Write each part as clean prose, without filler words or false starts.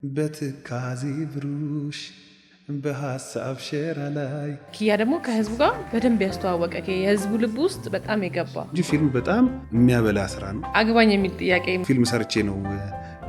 በትካዜ ብሩሽ በሐሳብ ሸራ ላይ ኪያ ደግሞ ከህዝቡ ጋር በደንብ ያስተዋወቀ የህዝቡ ልብ ውስጥ በጣም የገባ እንጂ ፊልም በጣም የሚያበላ ስራ ነው። አግባኝ የሚል ጥያቄ ፊልም ሰርቼ ነው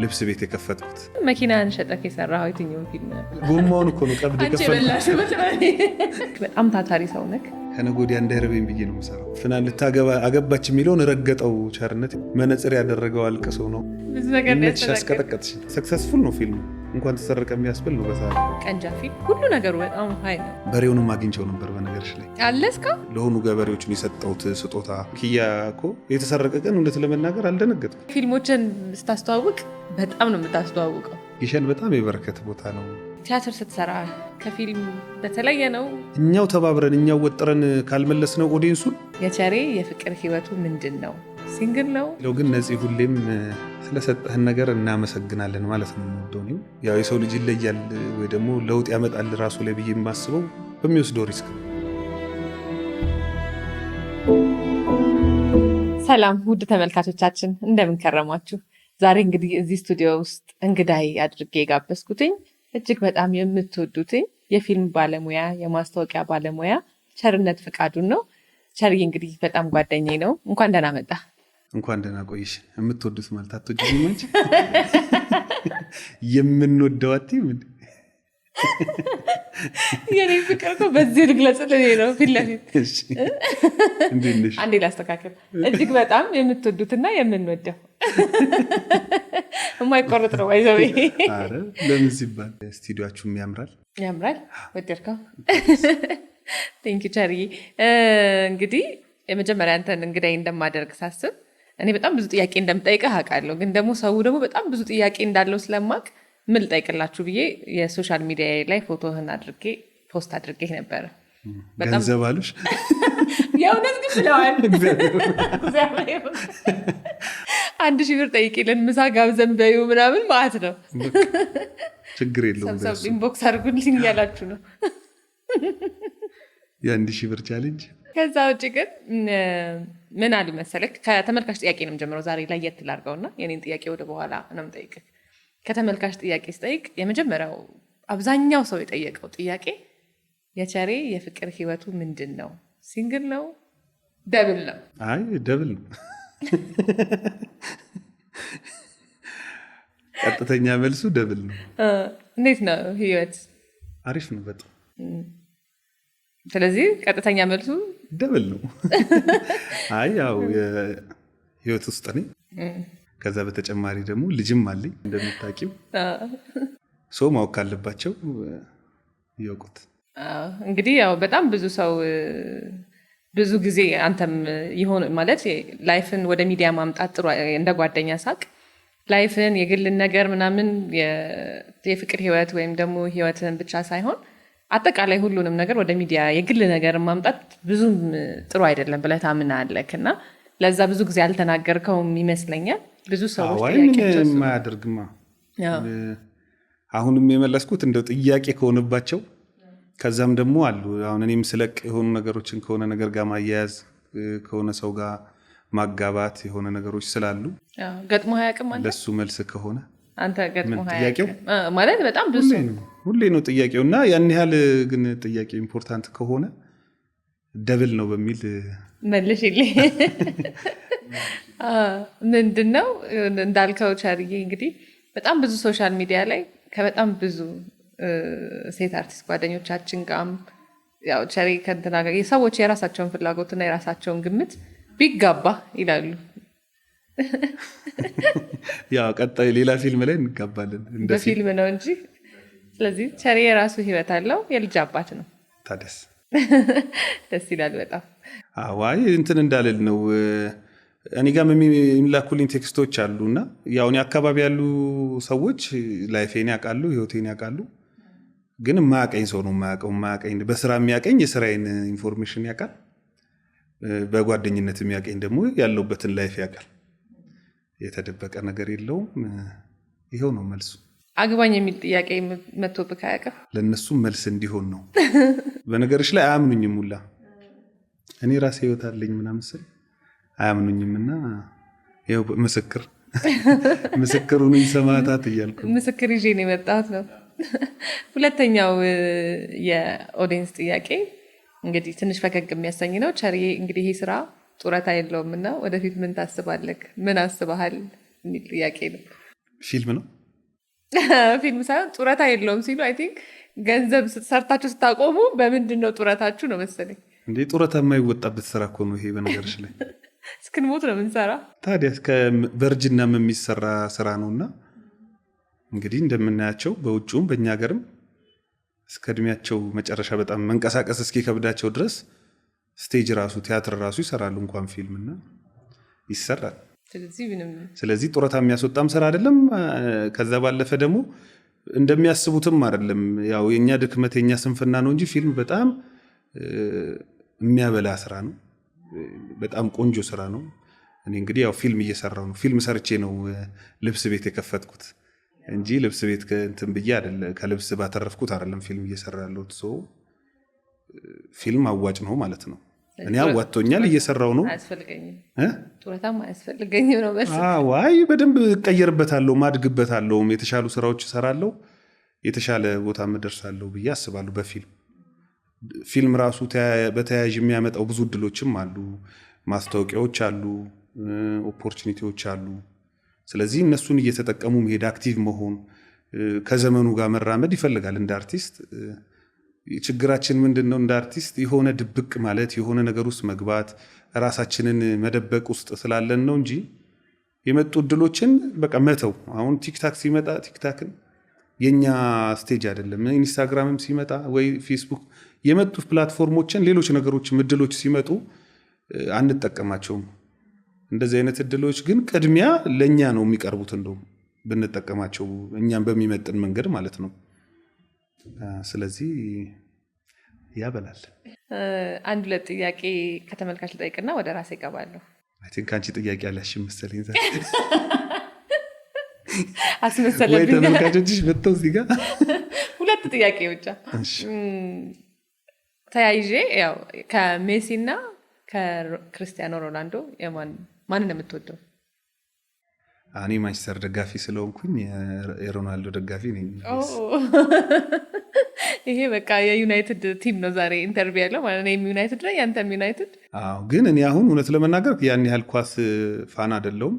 ልብስ ቤት የከፈትኩት። መኪናን ሸጠህ የሰራኸው የትኛውን ፊልም ነበር? ጎማውን እኮ ነው ቀብድ የከፈትኩት። በጣም ታታሪ ሰው ነህ። ከነገ ወዲያ እንዳይረበኝ ብዬ ነው የምሰራው። ፍናን ልታገባ አገባች የሚለውን ረገጠው። ቸርነት መነጽር ያደረገው አልቅሶ ነው ብዙ ነገር ያስቀጠቀጥሽ። ሰክሰስፉል ነው ፊልሙ። እንኳን ተሰረቀ የሚያስብል ነው። በሰዓት ቀንጃፊ ሁሉ ነገሩ በጣም ሀይ ነው። በሬውንም አግኝቸው ነበር በነገርሽ ላይ አለስካ ለሆኑ ገበሬዎችን የሰጠሁት ስጦታ። ኪያ እኮ የተሰረቀ ቀን እውነት ለመናገር አልደነገጥኩም። ፊልሞችን ስታስተዋውቅ በጣም ነው የምታስተዋውቀው። ግሸን በጣም የበረከት ቦታ ነው። ቲያትር ስትሰራ ከፊልም በተለየ ነው። እኛው ተባብረን እኛው ወጥረን ካልመለስ ነው ኦዲየንሱን። የቸሬ የፍቅር ህይወቱ ምንድን ነው? ሲንግል ነው ለው ግን ነፂ ሁሌም ስለሰጠህን ነገር እናመሰግናለን ማለት ነው። የምወደው ያው የሰው ልጅ ይለያል ወይ ደግሞ ለውጥ ያመጣል ራሱ ላይ ብዬ የማስበው በሚወስደው ሪስክ። ሰላም ውድ ተመልካቾቻችን እንደምን ከረማችሁ? ዛሬ እንግዲህ እዚህ ስቱዲዮ ውስጥ እንግዳይ አድርጌ የጋበዝኩትኝ እጅግ በጣም የምትወዱትኝ የፊልም ባለሙያ የማስታወቂያ ባለሙያ ቸርነት ፍቃዱን ነው። ቸርዬ እንግዲህ በጣም ጓደኛዬ ነው። እንኳን ደህና መጣ። እንኳን ደህና ቆይሽ። የምትወዱት ማለት አትወጂኝ እንጂ የምንወደው አትይም እንዴ? የኔ ፍቅር እኮ በዚህ ልግለጽልህ ነው ፊት ለፊት። እንዴት ነሽ? አንዴ ላስተካክል። እጅግ በጣም የምትወዱትና የምንወደው የማይቆርጥ ነው ባይዘው። ኧረ ለምን ሲባል ስቱዲዮአችሁም ያምራል። ወደድከው? ቴንክ ዩ ቸርዬ። እንግዲህ የመጀመሪያ አንተን እንግዳይ እንደማደርግ ሳስብ እኔ በጣም ብዙ ጥያቄ እንደምጠይቅህ አውቃለሁ። ግን ደግሞ ሰው ደግሞ በጣም ብዙ ጥያቄ እንዳለው ስለማቅ ምን ልጠይቅላችሁ ብዬ የሶሻል ሚዲያ ላይ ፎቶህን አድርጌ ፖስት አድርጌ ነበረ። ገንዘብ አሉሽ? የእውነት ግን ብለዋል። 1000 ብር ጠይቄልን ምሳ ጋብዘን በዩ ምናምን ማለት ነው። ችግር የለውም። ሰብሰብ ኢንቦክስ አድርጉልኝ እያላችሁ ነው። የ1000 ብር ቻሌንጅ። ከዛ ውጭ ግን ምን አሉ መሰለክ፣ ከተመልካች ጥያቄ ነው የምጀምረው ዛሬ ላይ የት ላድርገውና የኔን ጥያቄ ወደ በኋላ ነው የምጠይቅህ። ከተመልካች ጥያቄ ስጠይቅ የመጀመሪያው አብዛኛው ሰው የጠየቀው ጥያቄ የቸሬ የፍቅር ህይወቱ ምንድን ነው? ሲንግል ነው ደብል ነው? አይ ደብል ነው። ቀጥተኛ መልሱ ደብል ነው። እንዴት ነው ህይወት? አሪፍ ነው በጣም። ስለዚህ ቀጥተኛ መልሱ ደብል ነው። አይ ያው የህይወት ውስጥ ነኝ። ከዛ በተጨማሪ ደግሞ ልጅም አለኝ እንደምታውቂው። ሰው ማወቅ ካለባቸው ይወቁት። እንግዲህ ያው በጣም ብዙ ሰው ብዙ ጊዜ አንተም ይሆን ማለት ላይፍን ወደ ሚዲያ ማምጣት ጥሩ እንደ ጓደኛ ሳቅ ላይፍን የግልን ነገር ምናምን የፍቅር ህይወት ወይም ደግሞ ህይወትን ብቻ ሳይሆን አጠቃላይ ሁሉንም ነገር ወደ ሚዲያ የግል ነገር ማምጣት ብዙም ጥሩ አይደለም ብለህ ታምናለህ እና ለዛ ብዙ ጊዜ አልተናገርከውም ይመስለኛል። ብዙ ሰዎች ጥያቄያቸው የማያደርግማ አሁንም የመለስኩት እንደው ጥያቄ ከሆነባቸው ከዛም ደግሞ አሉ። አሁን እኔም ስለቅ የሆኑ ነገሮችን ከሆነ ነገር ጋር ማያያዝ ከሆነ ሰው ጋር ማጋባት የሆነ ነገሮች ስላሉ ገጥሞ አያውቅም ማለት ለሱ መልስ ከሆነ አንተ ገጥሞ አያውቅም ማለት በጣም ብዙ ሁሌ ነው ጥያቄው እና ያን ያህል ግን ጥያቄው ኢምፖርታንት ከሆነ ደብል ነው በሚል መልሽልኝ። ምንድነው እንዳልከው ቸርዬ እንግዲህ በጣም ብዙ ሶሻል ሚዲያ ላይ ከበጣም ብዙ ሴት አርቲስት ጓደኞቻችን ጋርም ያው ቸሬ ከእንትና ጋር ሰዎች የራሳቸውን ፍላጎትና የራሳቸውን ግምት ቢጋባ ይላሉ። ያው ቀጣይ ሌላ ፊልም ላይ እንጋባለን በፊልም ነው እንጂ። ስለዚህ ቸሬ የራሱ ህይወት አለው፣ የልጅ አባት ነው። ታደስ ደስ ይላል በጣም። አዋይ እንትን እንዳልል ነው እኔ ጋር የሚላኩልኝ ቴክስቶች አሉና ያው እኔ አካባቢ ያሉ ሰዎች ላይፌን ያውቃሉ፣ ህይወቴን ያውቃሉ። ግን ማያቀኝ ሰው ነው ማያቀኝ በስራ የሚያቀኝ የስራዬን ኢንፎርሜሽን ያውቃል። በጓደኝነት የሚያቀኝ ደግሞ ያለውበትን ላይፍ ያውቃል። የተደበቀ ነገር የለውም። ይሄው ነው መልሱ። አግባኝ የሚል ጥያቄ መጥቶብህ አያውቅም? ለእነሱም መልስ እንዲሆን ነው። በነገርሽ ላይ አያምኑኝም ሁላ እኔ ራሴ ህይወት አለኝ ምናምን ስል አያምኑኝም እና ይኸው ምስክር ምስክሩን ሰማዕታት እያልኩ ምስክር ይዤ ነው የመጣሁት ነው። ሁለተኛው የኦዲየንስ ጥያቄ እንግዲህ ትንሽ ፈገግ የሚያሰኝ ነው። ቸርዬ እንግዲህ ይሄ ስራ ጡረታ የለውም እና ወደፊት ምን ታስባለህ? ምን አስበሃል? የሚል ጥያቄ ነው። ፊልም ነው ፊልም ሳይሆን ጡረታ የለውም ሲሉ አይ ቲንክ ገንዘብ ሰርታችሁ ስታቆሙ በምንድን ነው ጡረታችሁ ነው መሰለኝ። እንዴ ጡረታ የማይወጣበት ስራ እኮ ነው ይሄ። በነገርሽ ላይ እስክንሞት ነው የምንሰራ። ታዲያ በእርጅናም የሚሰራ ስራ ነውና እንግዲህ እንደምናያቸው በውጭውም በእኛ ሀገርም እስከ እድሜያቸው መጨረሻ በጣም መንቀሳቀስ እስኪከብዳቸው ድረስ ስቴጅ ራሱ ቲያትር ራሱ ይሰራሉ፣ እንኳን ፊልምና ይሰራል። ስለዚህ ጡረታ የሚያስወጣም ስራ አይደለም። ከዛ ባለፈ ደግሞ እንደሚያስቡትም አይደለም። ያው የኛ ድክመት የኛ ስንፍና ነው እንጂ ፊልም በጣም የሚያበላ ስራ ነው። በጣም ቆንጆ ስራ ነው። እኔ እንግዲህ ያው ፊልም እየሰራው ነው። ፊልም ሰርቼ ነው ልብስ ቤት የከፈትኩት እንጂ ልብስ ቤት እንትን ብዬ አይደለም፣ ከልብስ ባተረፍኩት አይደለም ፊልም እየሰራ ያለሁት። ሰው ፊልም አዋጭ ነው ማለት ነው። እኔ አዋጥቶኛል፣ እየሰራው ነው። ጡረታም አያስፈልገኝም ነው በስ ዋይ በደንብ እቀየርበታለሁ፣ ማድግበታለሁ፣ የተሻሉ ስራዎች እሰራለሁ፣ የተሻለ ቦታ እደርሳለሁ ብዬ አስባለሁ። ፊልም ራሱ በተያያዥ የሚያመጣው ብዙ እድሎችም አሉ፣ ማስታወቂያዎች አሉ፣ ኦፖርቹኒቲዎች አሉ። ስለዚህ እነሱን እየተጠቀሙ መሄድ፣ አክቲቭ መሆን፣ ከዘመኑ ጋር መራመድ ይፈልጋል። እንደ አርቲስት ችግራችን ምንድን ነው? እንደ አርቲስት የሆነ ድብቅ ማለት የሆነ ነገር ውስጥ መግባት ራሳችንን መደበቅ ውስጥ ስላለን ነው እንጂ የመጡ እድሎችን በቃ መተው። አሁን ቲክታክ ሲመጣ ቲክታክን የኛ ስቴጅ አይደለም። ኢንስታግራምም ሲመጣ ወይ ፌስቡክ የመጡ ፕላትፎርሞችን ሌሎች ነገሮችም እድሎች ሲመጡ አንጠቀማቸውም። እንደዚህ አይነት እድሎች ግን ቅድሚያ ለኛ ነው የሚቀርቡት፣ እንደውም ብንጠቀማቸው እኛም በሚመጥን መንገድ ማለት ነው። ስለዚህ ያበላል። አንድ ሁለት ጥያቄ ከተመልካች ልጠይቅና ወደ ራሴ እገባለሁ። አይ ቲንክ አንቺ ጥያቄ ያለሽም መሰለኝ አስመሰለብኝ። ወይ ተመልካቾችሽ መጥተው እዚህ ጋር ሁለት ጥያቄ ብቻ ተያይዤ ያው ከሜሲ እና ከክርስቲያኖ ሮናልዶ ማንን የምትወደው? እኔ ማንቸስተር ደጋፊ ስለሆንኩኝ የሮናልዶ ደጋፊ ነኝ። ይሄ በቃ የዩናይትድ ቲም ነው ዛሬ ኢንተርቪው ያለው ማለት ነው። ዩናይትድ ላይ ያንተም ዩናይትድ? አዎ፣ ግን እኔ አሁን እውነት ለመናገር ያን ያህል ኳስ ፋን አይደለሁም።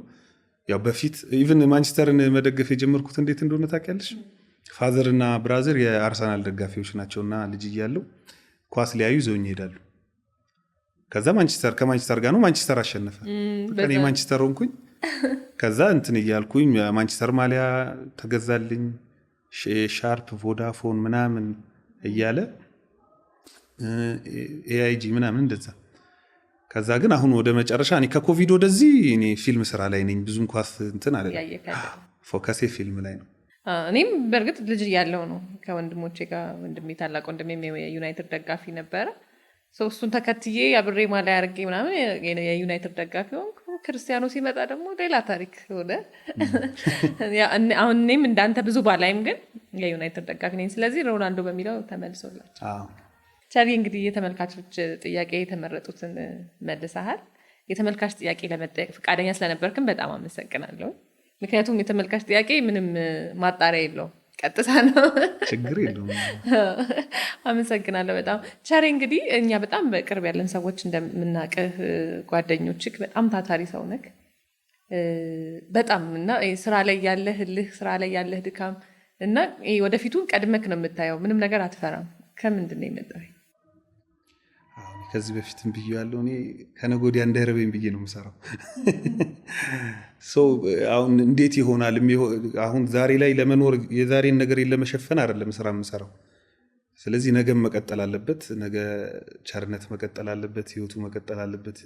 ያው በፊት ኢቭን ማንቸስተርን መደገፍ የጀመርኩት እንዴት እንደሆነ ታውቂያለሽ? ፋዘር እና ብራዘር የአርሰናል ደጋፊዎች ናቸውና ልጅ እያለሁ ኳስ ሊያዩ ይዘውኝ ይሄዳሉ። ከዛ ከማንቸስተር ጋር ነው ማንቸስተር አሸነፈ። እኔ ማንቸስተር ሆንኩኝ። ከዛ እንትን እያልኩኝ ማንቸስተር ማሊያ ተገዛልኝ፣ ሻርፕ፣ ቮዳፎን ምናምን እያለ ኤአይጂ ምናምን እንደዛ። ከዛ ግን አሁን ወደ መጨረሻ እኔ ከኮቪድ ወደዚህ እኔ ፊልም ስራ ላይ ነኝ። ብዙም ኳስ እንትን አይደለም፣ ፎከሴ ፊልም ላይ ነው። እኔም በእርግጥ ልጅ ያለው ነው ከወንድሞቼ ጋር ወንድሜ ታላቅ ወንድሜ የዩናይትድ ደጋፊ ነበረ። እሱን ተከትዬ አብሬ ማሊያ አድርጌ ምናምን የዩናይትድ ደጋፊ ሆንኩ። ክርስቲያኖ ሲመጣ ደግሞ ሌላ ታሪክ ሆነ። አሁን እኔም እንዳንተ ብዙ ባላይም ግን የዩናይትድ ደጋፊ ነኝ። ስለዚህ ሮናልዶ በሚለው ተመልሶላቸው። ቸሪ እንግዲህ የተመልካቾች ጥያቄ የተመረጡትን መልሰሃል። የተመልካች ጥያቄ ለመጠየቅ ፈቃደኛ ስለነበርክም በጣም አመሰግናለሁ። ምክንያቱም የተመልካች ጥያቄ ምንም ማጣሪያ የለውም፣ ቀጥታ ነው። ችግር የለውም። አመሰግናለሁ በጣም ቸሪ። እንግዲህ እኛ በጣም በቅርብ ያለን ሰዎች እንደምናቅህ ጓደኞችህ በጣም ታታሪ ሰው ነህ በጣም እና ስራ ላይ ያለህ እልህ፣ ስራ ላይ ያለህ ድካም እና ወደፊቱ ቀድመክ ነው የምታየው። ምንም ነገር አትፈራም። ከምንድን ነው የመጣው? ከዚህ በፊትም ብዬ ያለው እኔ ከነገ ወዲያ እንዳይረበኝ ብዬ ነው የምሰራው። አሁን እንዴት ይሆናል? አሁን ዛሬ ላይ ለመኖር የዛሬን ነገር ለመሸፈን አይደለም ስራ የምሰራው። ስለዚህ ነገም መቀጠል አለበት። ነገ ቸርነት መቀጠል አለበት፣ ህይወቱ መቀጠል አለበት፣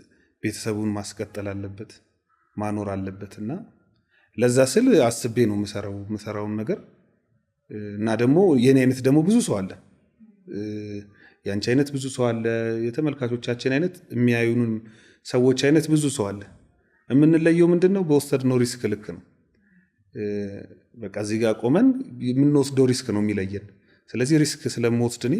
ቤተሰቡን ማስቀጠል አለበት፣ ማኖር አለበት እና ለዛ ስል አስቤ ነው የምሰራውን ነገር እና ደግሞ የኔ አይነት ደግሞ ብዙ ሰው አለ፣ ያንቺ አይነት ብዙ ሰው አለ፣ የተመልካቾቻችን አይነት የሚያዩንን ሰዎች አይነት ብዙ ሰው አለ። የምንለየው ምንድነው? በወሰድነው ሪስክ ልክ ነው። በቃ እዚህ ጋር ቆመን የምንወስደው ሪስክ ነው የሚለየን። ስለዚህ ሪስክ ስለምወስድ እኔ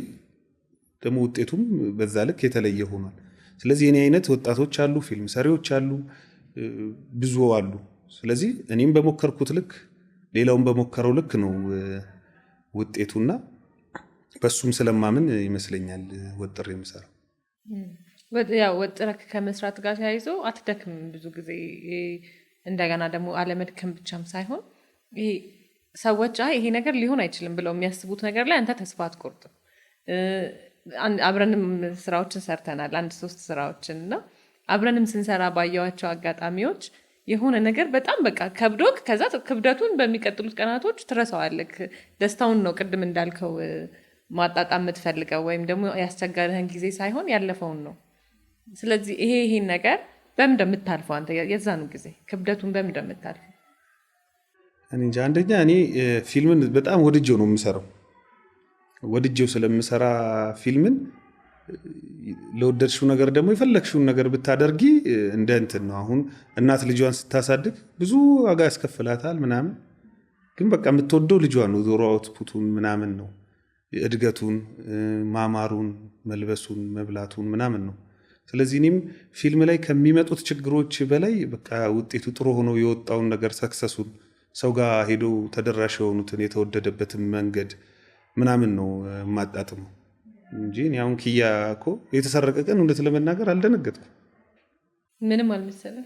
ደግሞ ውጤቱም በዛ ልክ የተለየ ሆኗል። ስለዚህ የኔ አይነት ወጣቶች አሉ፣ ፊልም ሰሪዎች አሉ፣ ብዙ አሉ። ስለዚህ እኔም በሞከርኩት ልክ ሌላውን በሞከረው ልክ ነው ውጤቱና በሱም ስለማምን ይመስለኛል ወጥሬ የምሰራው። ያው ወጥረክ ከመስራት ጋር ተያይዞ አትደክም ብዙ ጊዜ። እንደገና ደግሞ አለመድከም ብቻም ሳይሆን ይሄ ሰዎች ይሄ ነገር ሊሆን አይችልም ብለው የሚያስቡት ነገር ላይ አንተ ተስፋ አትቆርጥም። አብረንም ስራዎችን ሰርተናል 1-3 ስራዎችን እና አብረንም ስንሰራ ባየዋቸው አጋጣሚዎች የሆነ ነገር በጣም በቃ ከብዶክ ከዛ ክብደቱን በሚቀጥሉት ቀናቶች ትረሳዋለክ። ደስታውን ነው ቅድም እንዳልከው ማጣጣም የምትፈልገው ወይም ደግሞ ያስቸገረህን ጊዜ ሳይሆን ያለፈውን ነው። ስለዚህ ይሄን ነገር በምን እንደምታልፈው አንተ የዛኑ ጊዜ ክብደቱን በምን እንደምታልፈው? እኔ እንጃ። አንደኛ እኔ ፊልምን በጣም ወድጄው ነው የምሰራው። ወድጄው ስለምሰራ ፊልምን ለወደድሽው ነገር ደግሞ የፈለግሽውን ነገር ብታደርጊ እንደ እንትን ነው። አሁን እናት ልጇን ስታሳድግ ብዙ ዋጋ ያስከፍላታል ምናምን፣ ግን በቃ የምትወደው ልጇ ነው። ዞሮ አውትፑቱን ምናምን ነው፣ እድገቱን፣ ማማሩን፣ መልበሱን፣ መብላቱን ምናምን ነው። ስለዚህ እኔም ፊልም ላይ ከሚመጡት ችግሮች በላይ በቃ ውጤቱ ጥሩ ሆኖ የወጣውን ነገር ሰክሰሱን፣ ሰው ጋር ሄዶ ተደራሽ የሆኑትን የተወደደበትን መንገድ ምናምን ነው የማጣጥመው እንጂ እኔ አሁን ኪያ እኮ የተሰረቀ ቀን እውነት ለመናገር አልደነገጥኩም። ምንም አልመሰለም።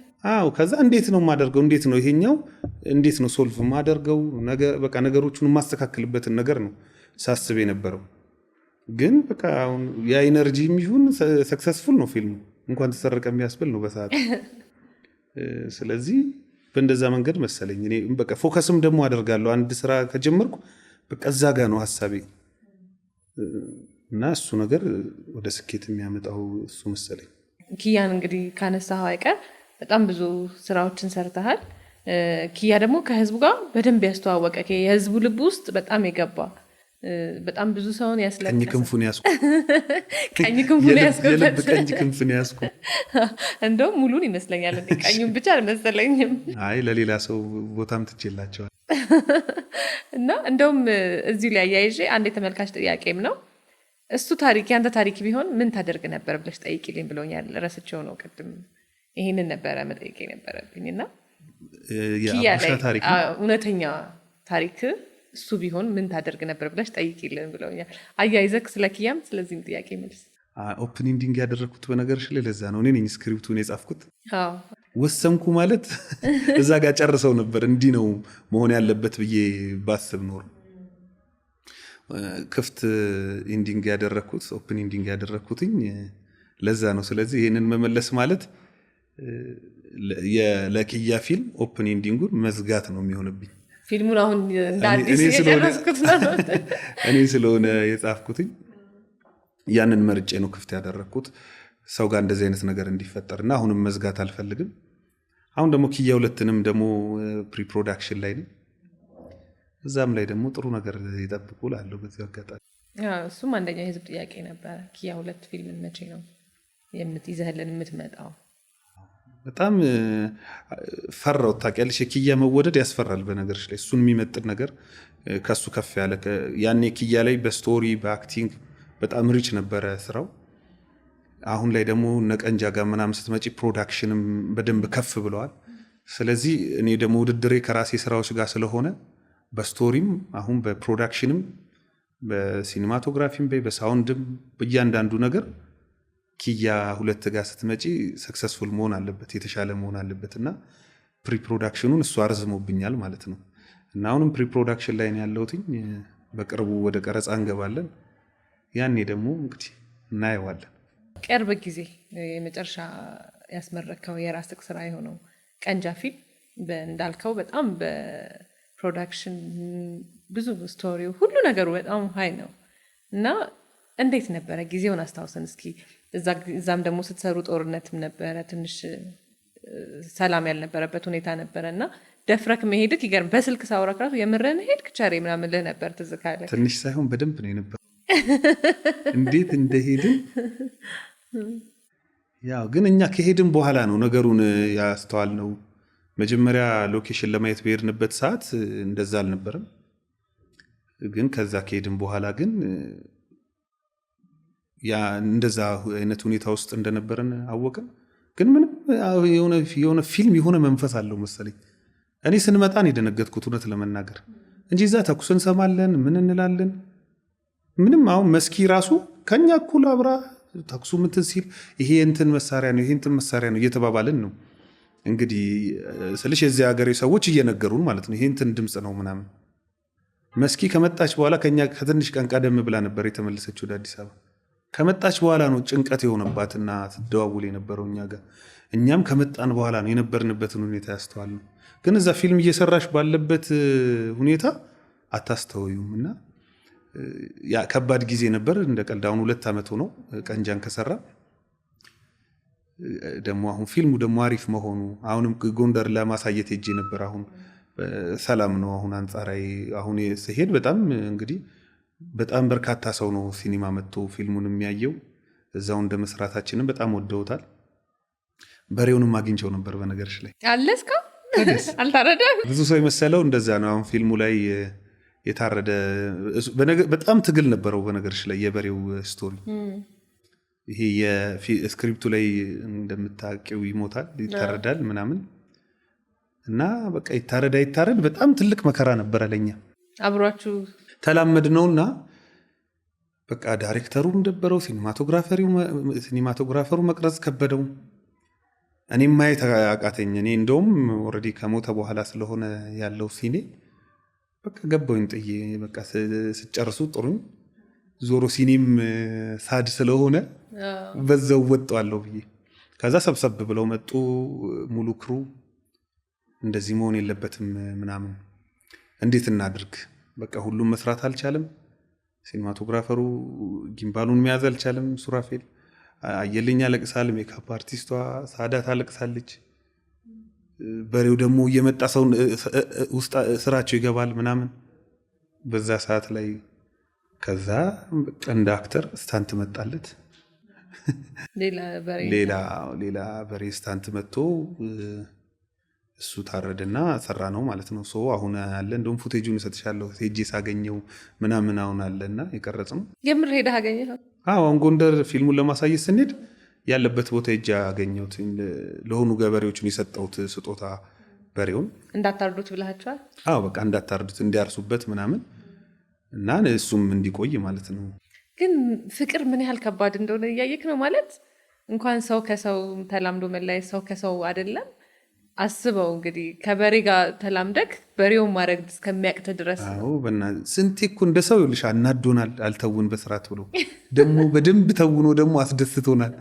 ከዛ እንዴት ነው የማደርገው? እንዴት ነው ይሄኛው እንዴት ነው ሶልቭ የማደርገው? በቃ ነገሮቹን የማስተካክልበትን ነገር ነው ሳስብ የነበረው። ግን በቃ አሁን ያ ኢነርጂ የሚሆን ሰክሰስፉል ነው ፊልሙ፣ እንኳን ተሰረቀ የሚያስብል ነው በሰዓት። ስለዚህ በእንደዛ መንገድ መሰለኝ እኔ በቃ ፎከስም ደግሞ አደርጋለሁ። አንድ ስራ ከጀመርኩ በቃ እዛ ጋ ነው ሀሳቤ እና እሱ ነገር ወደ ስኬት የሚያመጣው እሱ መሰለኝ። ኪያን እንግዲህ ካነሳኸው አይቀር በጣም ብዙ ስራዎችን ሰርተሃል። ኪያ ደግሞ ከህዝቡ ጋር በደንብ ያስተዋወቀ የህዝቡ ልብ ውስጥ በጣም የገባ በጣም ብዙ ሰውን ያስለቀሰ ቀኝ ክንፉን ያስኩ የልብ ቀኝ ክንፉን ያስኩ እንደውም ሙሉን ይመስለኛል። ቀኙን ብቻ አልመሰለኝም። አይ ለሌላ ሰው ቦታም ትችላቸዋል። እና እንደውም እዚሁ ላይ አያይዤ አንድ የተመልካች ጥያቄም ነው እሱ ታሪክ ያንተ ታሪክ ቢሆን ምን ታደርግ ነበር ብለሽ ጠይቂልኝ ብሎኛል። ረስቼው ነው ቅድም ይሄንን ነበረ መጠየቅ የነበረብኝና ኪያ ላይ እውነተኛ ታሪክ እሱ ቢሆን ምን ታደርግ ነበር ብለሽ ጠይቂልን ብለውኛል። አያይዘክ ስለ ኪያም ስለዚህም ጥያቄ መልስ። ኦፕን ኢንዲንግ ያደረግኩት በነገርሽ ላይ ለዛ ነው። እኔ ነኝ ስክሪፕቱን የጻፍኩት። ወሰንኩ ማለት እዛ ጋር ጨርሰው ነበር። እንዲህ ነው መሆን ያለበት ብዬ ባስብ ኖር ክፍት ኢንዲንግ ያደረግኩት ኦፕን ኢንዲንግ ያደረግኩትኝ ለዛ ነው። ስለዚህ ይህንን መመለስ ማለት ለኪያ ፊልም ኦፕን ኢንዲንጉን መዝጋት ነው የሚሆንብኝ። ፊልሙን አሁን እንደ አዲስ የጨረስኩት ነው እኔ ስለሆነ የጻፍኩትኝ ያንን መርጬ ነው ክፍት ያደረግኩት ሰው ጋር እንደዚህ አይነት ነገር እንዲፈጠር እና አሁንም መዝጋት አልፈልግም። አሁን ደግሞ ኪያ 2ንም ደግሞ ፕሪ ፕሮዳክሽን ላይ ነው። እዛም ላይ ደግሞ ጥሩ ነገር ይጠብቁ ላለው በዚህ አጋጣሚ እሱም አንደኛ የህዝብ ጥያቄ ነበረ። ኪያ 2 ፊልም መቼ ነው ይዘህልን የምትመጣው? በጣም ፈራው ታውቂያለሽ። የኪያ መወደድ ያስፈራል በነገርሽ ላይ። እሱን የሚመጥን ነገር ከሱ ከፍ ያለ ያኔ ኪያ ላይ በስቶሪ በአክቲንግ በጣም ሪች ነበረ ስራው። አሁን ላይ ደግሞ ነቀንጃ ጋር ምናምን ስትመጪ ፕሮዳክሽንም በደንብ ከፍ ብለዋል። ስለዚህ እኔ ደግሞ ውድድሬ ከራሴ ስራዎች ጋር ስለሆነ በስቶሪም አሁን በፕሮዳክሽንም በሲኒማቶግራፊም በሳውንድም በእያንዳንዱ ነገር ኪያ 2 ጋር ስትመጪ ሰክሰስፉል መሆን አለበት፣ የተሻለ መሆን አለበት እና ፕሪ ፕሮዳክሽኑን እሱ አርዝሞብኛል ማለት ነው። እና አሁንም ፕሪ ፕሮዳክሽን ላይ ነው ያለሁትኝ። በቅርቡ ወደ ቀረጻ እንገባለን። ያኔ ደግሞ እንግዲህ እናየዋለን። ቅርብ ጊዜ የመጨረሻ ያስመረከው የራስህ ስራ የሆነው ቀንጃ ፊልም እንዳልከው በጣም በፕሮዳክሽን ብዙ ስቶሪው ሁሉ ነገሩ በጣም ሀይ ነው እና እንዴት ነበረ ጊዜውን አስታውሰን እስኪ። እዛም ደግሞ ስትሰሩ ጦርነትም ነበረ፣ ትንሽ ሰላም ያልነበረበት ሁኔታ ነበረ እና ደፍረክ መሄድክ ይገርም። በስልክ ሳውራክ ራሱ የምረን ሄድክ ቸሬ ምናምን ልህ ነበር ትዝ ካለ። ትንሽ ሳይሆን በደንብ ነው የነበረ እንዴት እንደሄድን። ያው ግን እኛ ከሄድን በኋላ ነው ነገሩን ያስተዋል ነው። መጀመሪያ ሎኬሽን ለማየት በሄድንበት ሰዓት እንደዛ አልነበረም። ግን ከዛ ከሄድን በኋላ ግን ያ እንደዛ አይነት ሁኔታ ውስጥ እንደነበረን አወቅን። ግን ምንም የሆነ ፊልም የሆነ መንፈስ አለው መሰለኝ እኔ ስንመጣ ነው የደነገጥኩት እውነት ለመናገር እንጂ እዛ ተኩስ እንሰማለን ምን እንላለን ምንም። አሁን መስኪ ራሱ ከኛ እኩል አብራ ተኩሱ ምንትን ሲል ይሄ እንትን መሳሪያ ነው ይሄ እንትን መሳሪያ ነው እየተባባልን ነው እንግዲህ ስልሽ የዚህ ሀገሬ ሰዎች እየነገሩን ማለት ነው ይሄ እንትን ድምፅ ነው ምናምን። መስኪ ከመጣች በኋላ ከኛ ከትንሽ ቀን ቀደም ብላ ነበር የተመለሰችው ወደ አዲስ አበባ። ከመጣች በኋላ ነው ጭንቀት የሆነባትና ትደዋውል የነበረው እኛ ጋር። እኛም ከመጣን በኋላ ነው የነበርንበትን ሁኔታ ያስተዋልነው። ግን እዛ ፊልም እየሰራሽ ባለበት ሁኔታ አታስተውዩም እና ያ ከባድ ጊዜ ነበር። እንደ ቀልድ አሁን 2 ዓመት ሆኖ ቀንጃን ከሰራ ደግሞ አሁን ፊልሙ ደግሞ አሪፍ መሆኑ አሁንም ጎንደር ለማሳየት ሄጄ ነበር። አሁን ሰላም ነው አሁን አንጻራዊ። አሁን ሲሄድ በጣም እንግዲህ በጣም በርካታ ሰው ነው ሲኒማ መጥቶ ፊልሙን የሚያየው። እዛው እንደ መስራታችንን በጣም ወደውታል። በሬውንም አግኝቸው ነበር በነገርሽ ላይ አለስካ አልታረደም። ብዙ ሰው የመሰለው እንደዛ ነው። አሁን ፊልሙ ላይ የታረደ በጣም ትግል ነበረው በነገርሽ ላይ የበሬው ስቶሪ። ይሄ የስክሪፕቱ ላይ እንደምታውቂው ይሞታል ይታረዳል ምናምን እና በቃ ይታረድ በጣም ትልቅ መከራ ነበረ ለኛ። አብሯችሁ ተላመድ ነውና በቃ ዳይሬክተሩም ደበረው፣ ሲኒማቶግራፈሩ መቅረጽ ከበደው። እኔም ማየት አቃተኝ። እኔ እንደውም ኦልሬዲ ከሞተ በኋላ ስለሆነ ያለው ሲኔ በቃ ገባውኝ ጥዬ በቃ ስጨርሱ ጥሩኝ። ዞሮ ሲኔም ሳድ ስለሆነ በዛው ወጣዋለሁ ብዬ ከዛ ሰብሰብ ብለው መጡ ሙሉ ክሩ። እንደዚህ መሆን የለበትም ምናምን እንዴት እናድርግ? በቃ ሁሉም መስራት አልቻለም። ሲኒማቶግራፈሩ ጊምባሉን መያዝ አልቻለም። ሱራፌል አየልኝ ያለቅሳል። ሜካፕ አርቲስቷ ሳዳ ታለቅሳለች። በሬው ደግሞ እየመጣ ሰው ውስጥ ስራቸው ይገባል ምናምን በዛ ሰዓት ላይ ከዛ እንደ አክተር ስታንት መጣለት። ሌላ በሬ ስታንት መጥቶ እሱ ታረደና ሰራ ነው ማለት ነው። አሁን አለ እንደውም ፉቴጁን እሰጥሻለሁ ሄጄ ሳገኘው ምናምን አሁን አለና የቀረጽ ነው። የምር ሄደህ አገኘኸው? አሁን ጎንደር ፊልሙን ለማሳየት ስንሄድ ያለበት ቦታ ሄጄ አገኘሁት። ለሆኑ ገበሬዎችን የሰጠሁት ስጦታ በሬውን እንዳታርዱት ብላችኋል? በቃ እንዳታርዱት እንዲያርሱበት ምናምን እና እሱም እንዲቆይ ማለት ነው። ግን ፍቅር ምን ያህል ከባድ እንደሆነ እያየክ ነው ማለት እንኳን ሰው ከሰው ተላምዶ መለያየት ሰው ከሰው አይደለም። አስበው እንግዲህ ከበሬ ጋር ተላምደክ በሬውን ማድረግ እስከሚያቅተ ድረስ። ስንቴ እኮ እንደ ሰው ይልሽ አናዶናል። አልተውን በስርዓት ብሎ ደግሞ በደንብ ተውኖ ደግሞ አስደስቶናል።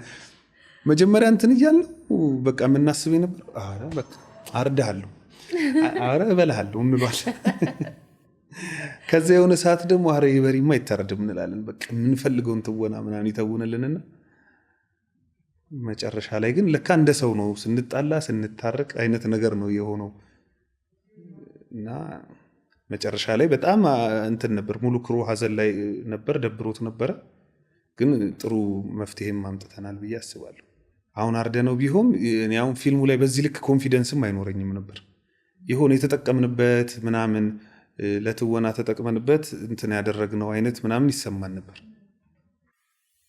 መጀመሪያ እንትን እያልነው በቃ የምናስብ ነበር በቃ አርዳሃለሁ እበልሃለሁ እንሏል። ከዛ የሆነ ሰዓት ደግሞ የበሬማ አይታረድም እንላለን። በቃ የምንፈልገውን ትወና ምናምን ይተውንልንና መጨረሻ ላይ ግን ለካ እንደ ሰው ነው ስንጣላ ስንታረቅ አይነት ነገር ነው የሆነው እና መጨረሻ ላይ በጣም እንትን ነበር። ሙሉ ክሩ ሀዘን ላይ ነበር፣ ደብሮት ነበረ። ግን ጥሩ መፍትሄም አምጥተናል ብዬ አስባለሁ። አሁን አርደነው ቢሆን እኔ አሁን ፊልሙ ላይ በዚህ ልክ ኮንፊደንስም አይኖረኝም ነበር። የሆነ የተጠቀምንበት ምናምን ለትወና ተጠቅመንበት እንትን ያደረግነው አይነት ምናምን ይሰማን ነበር።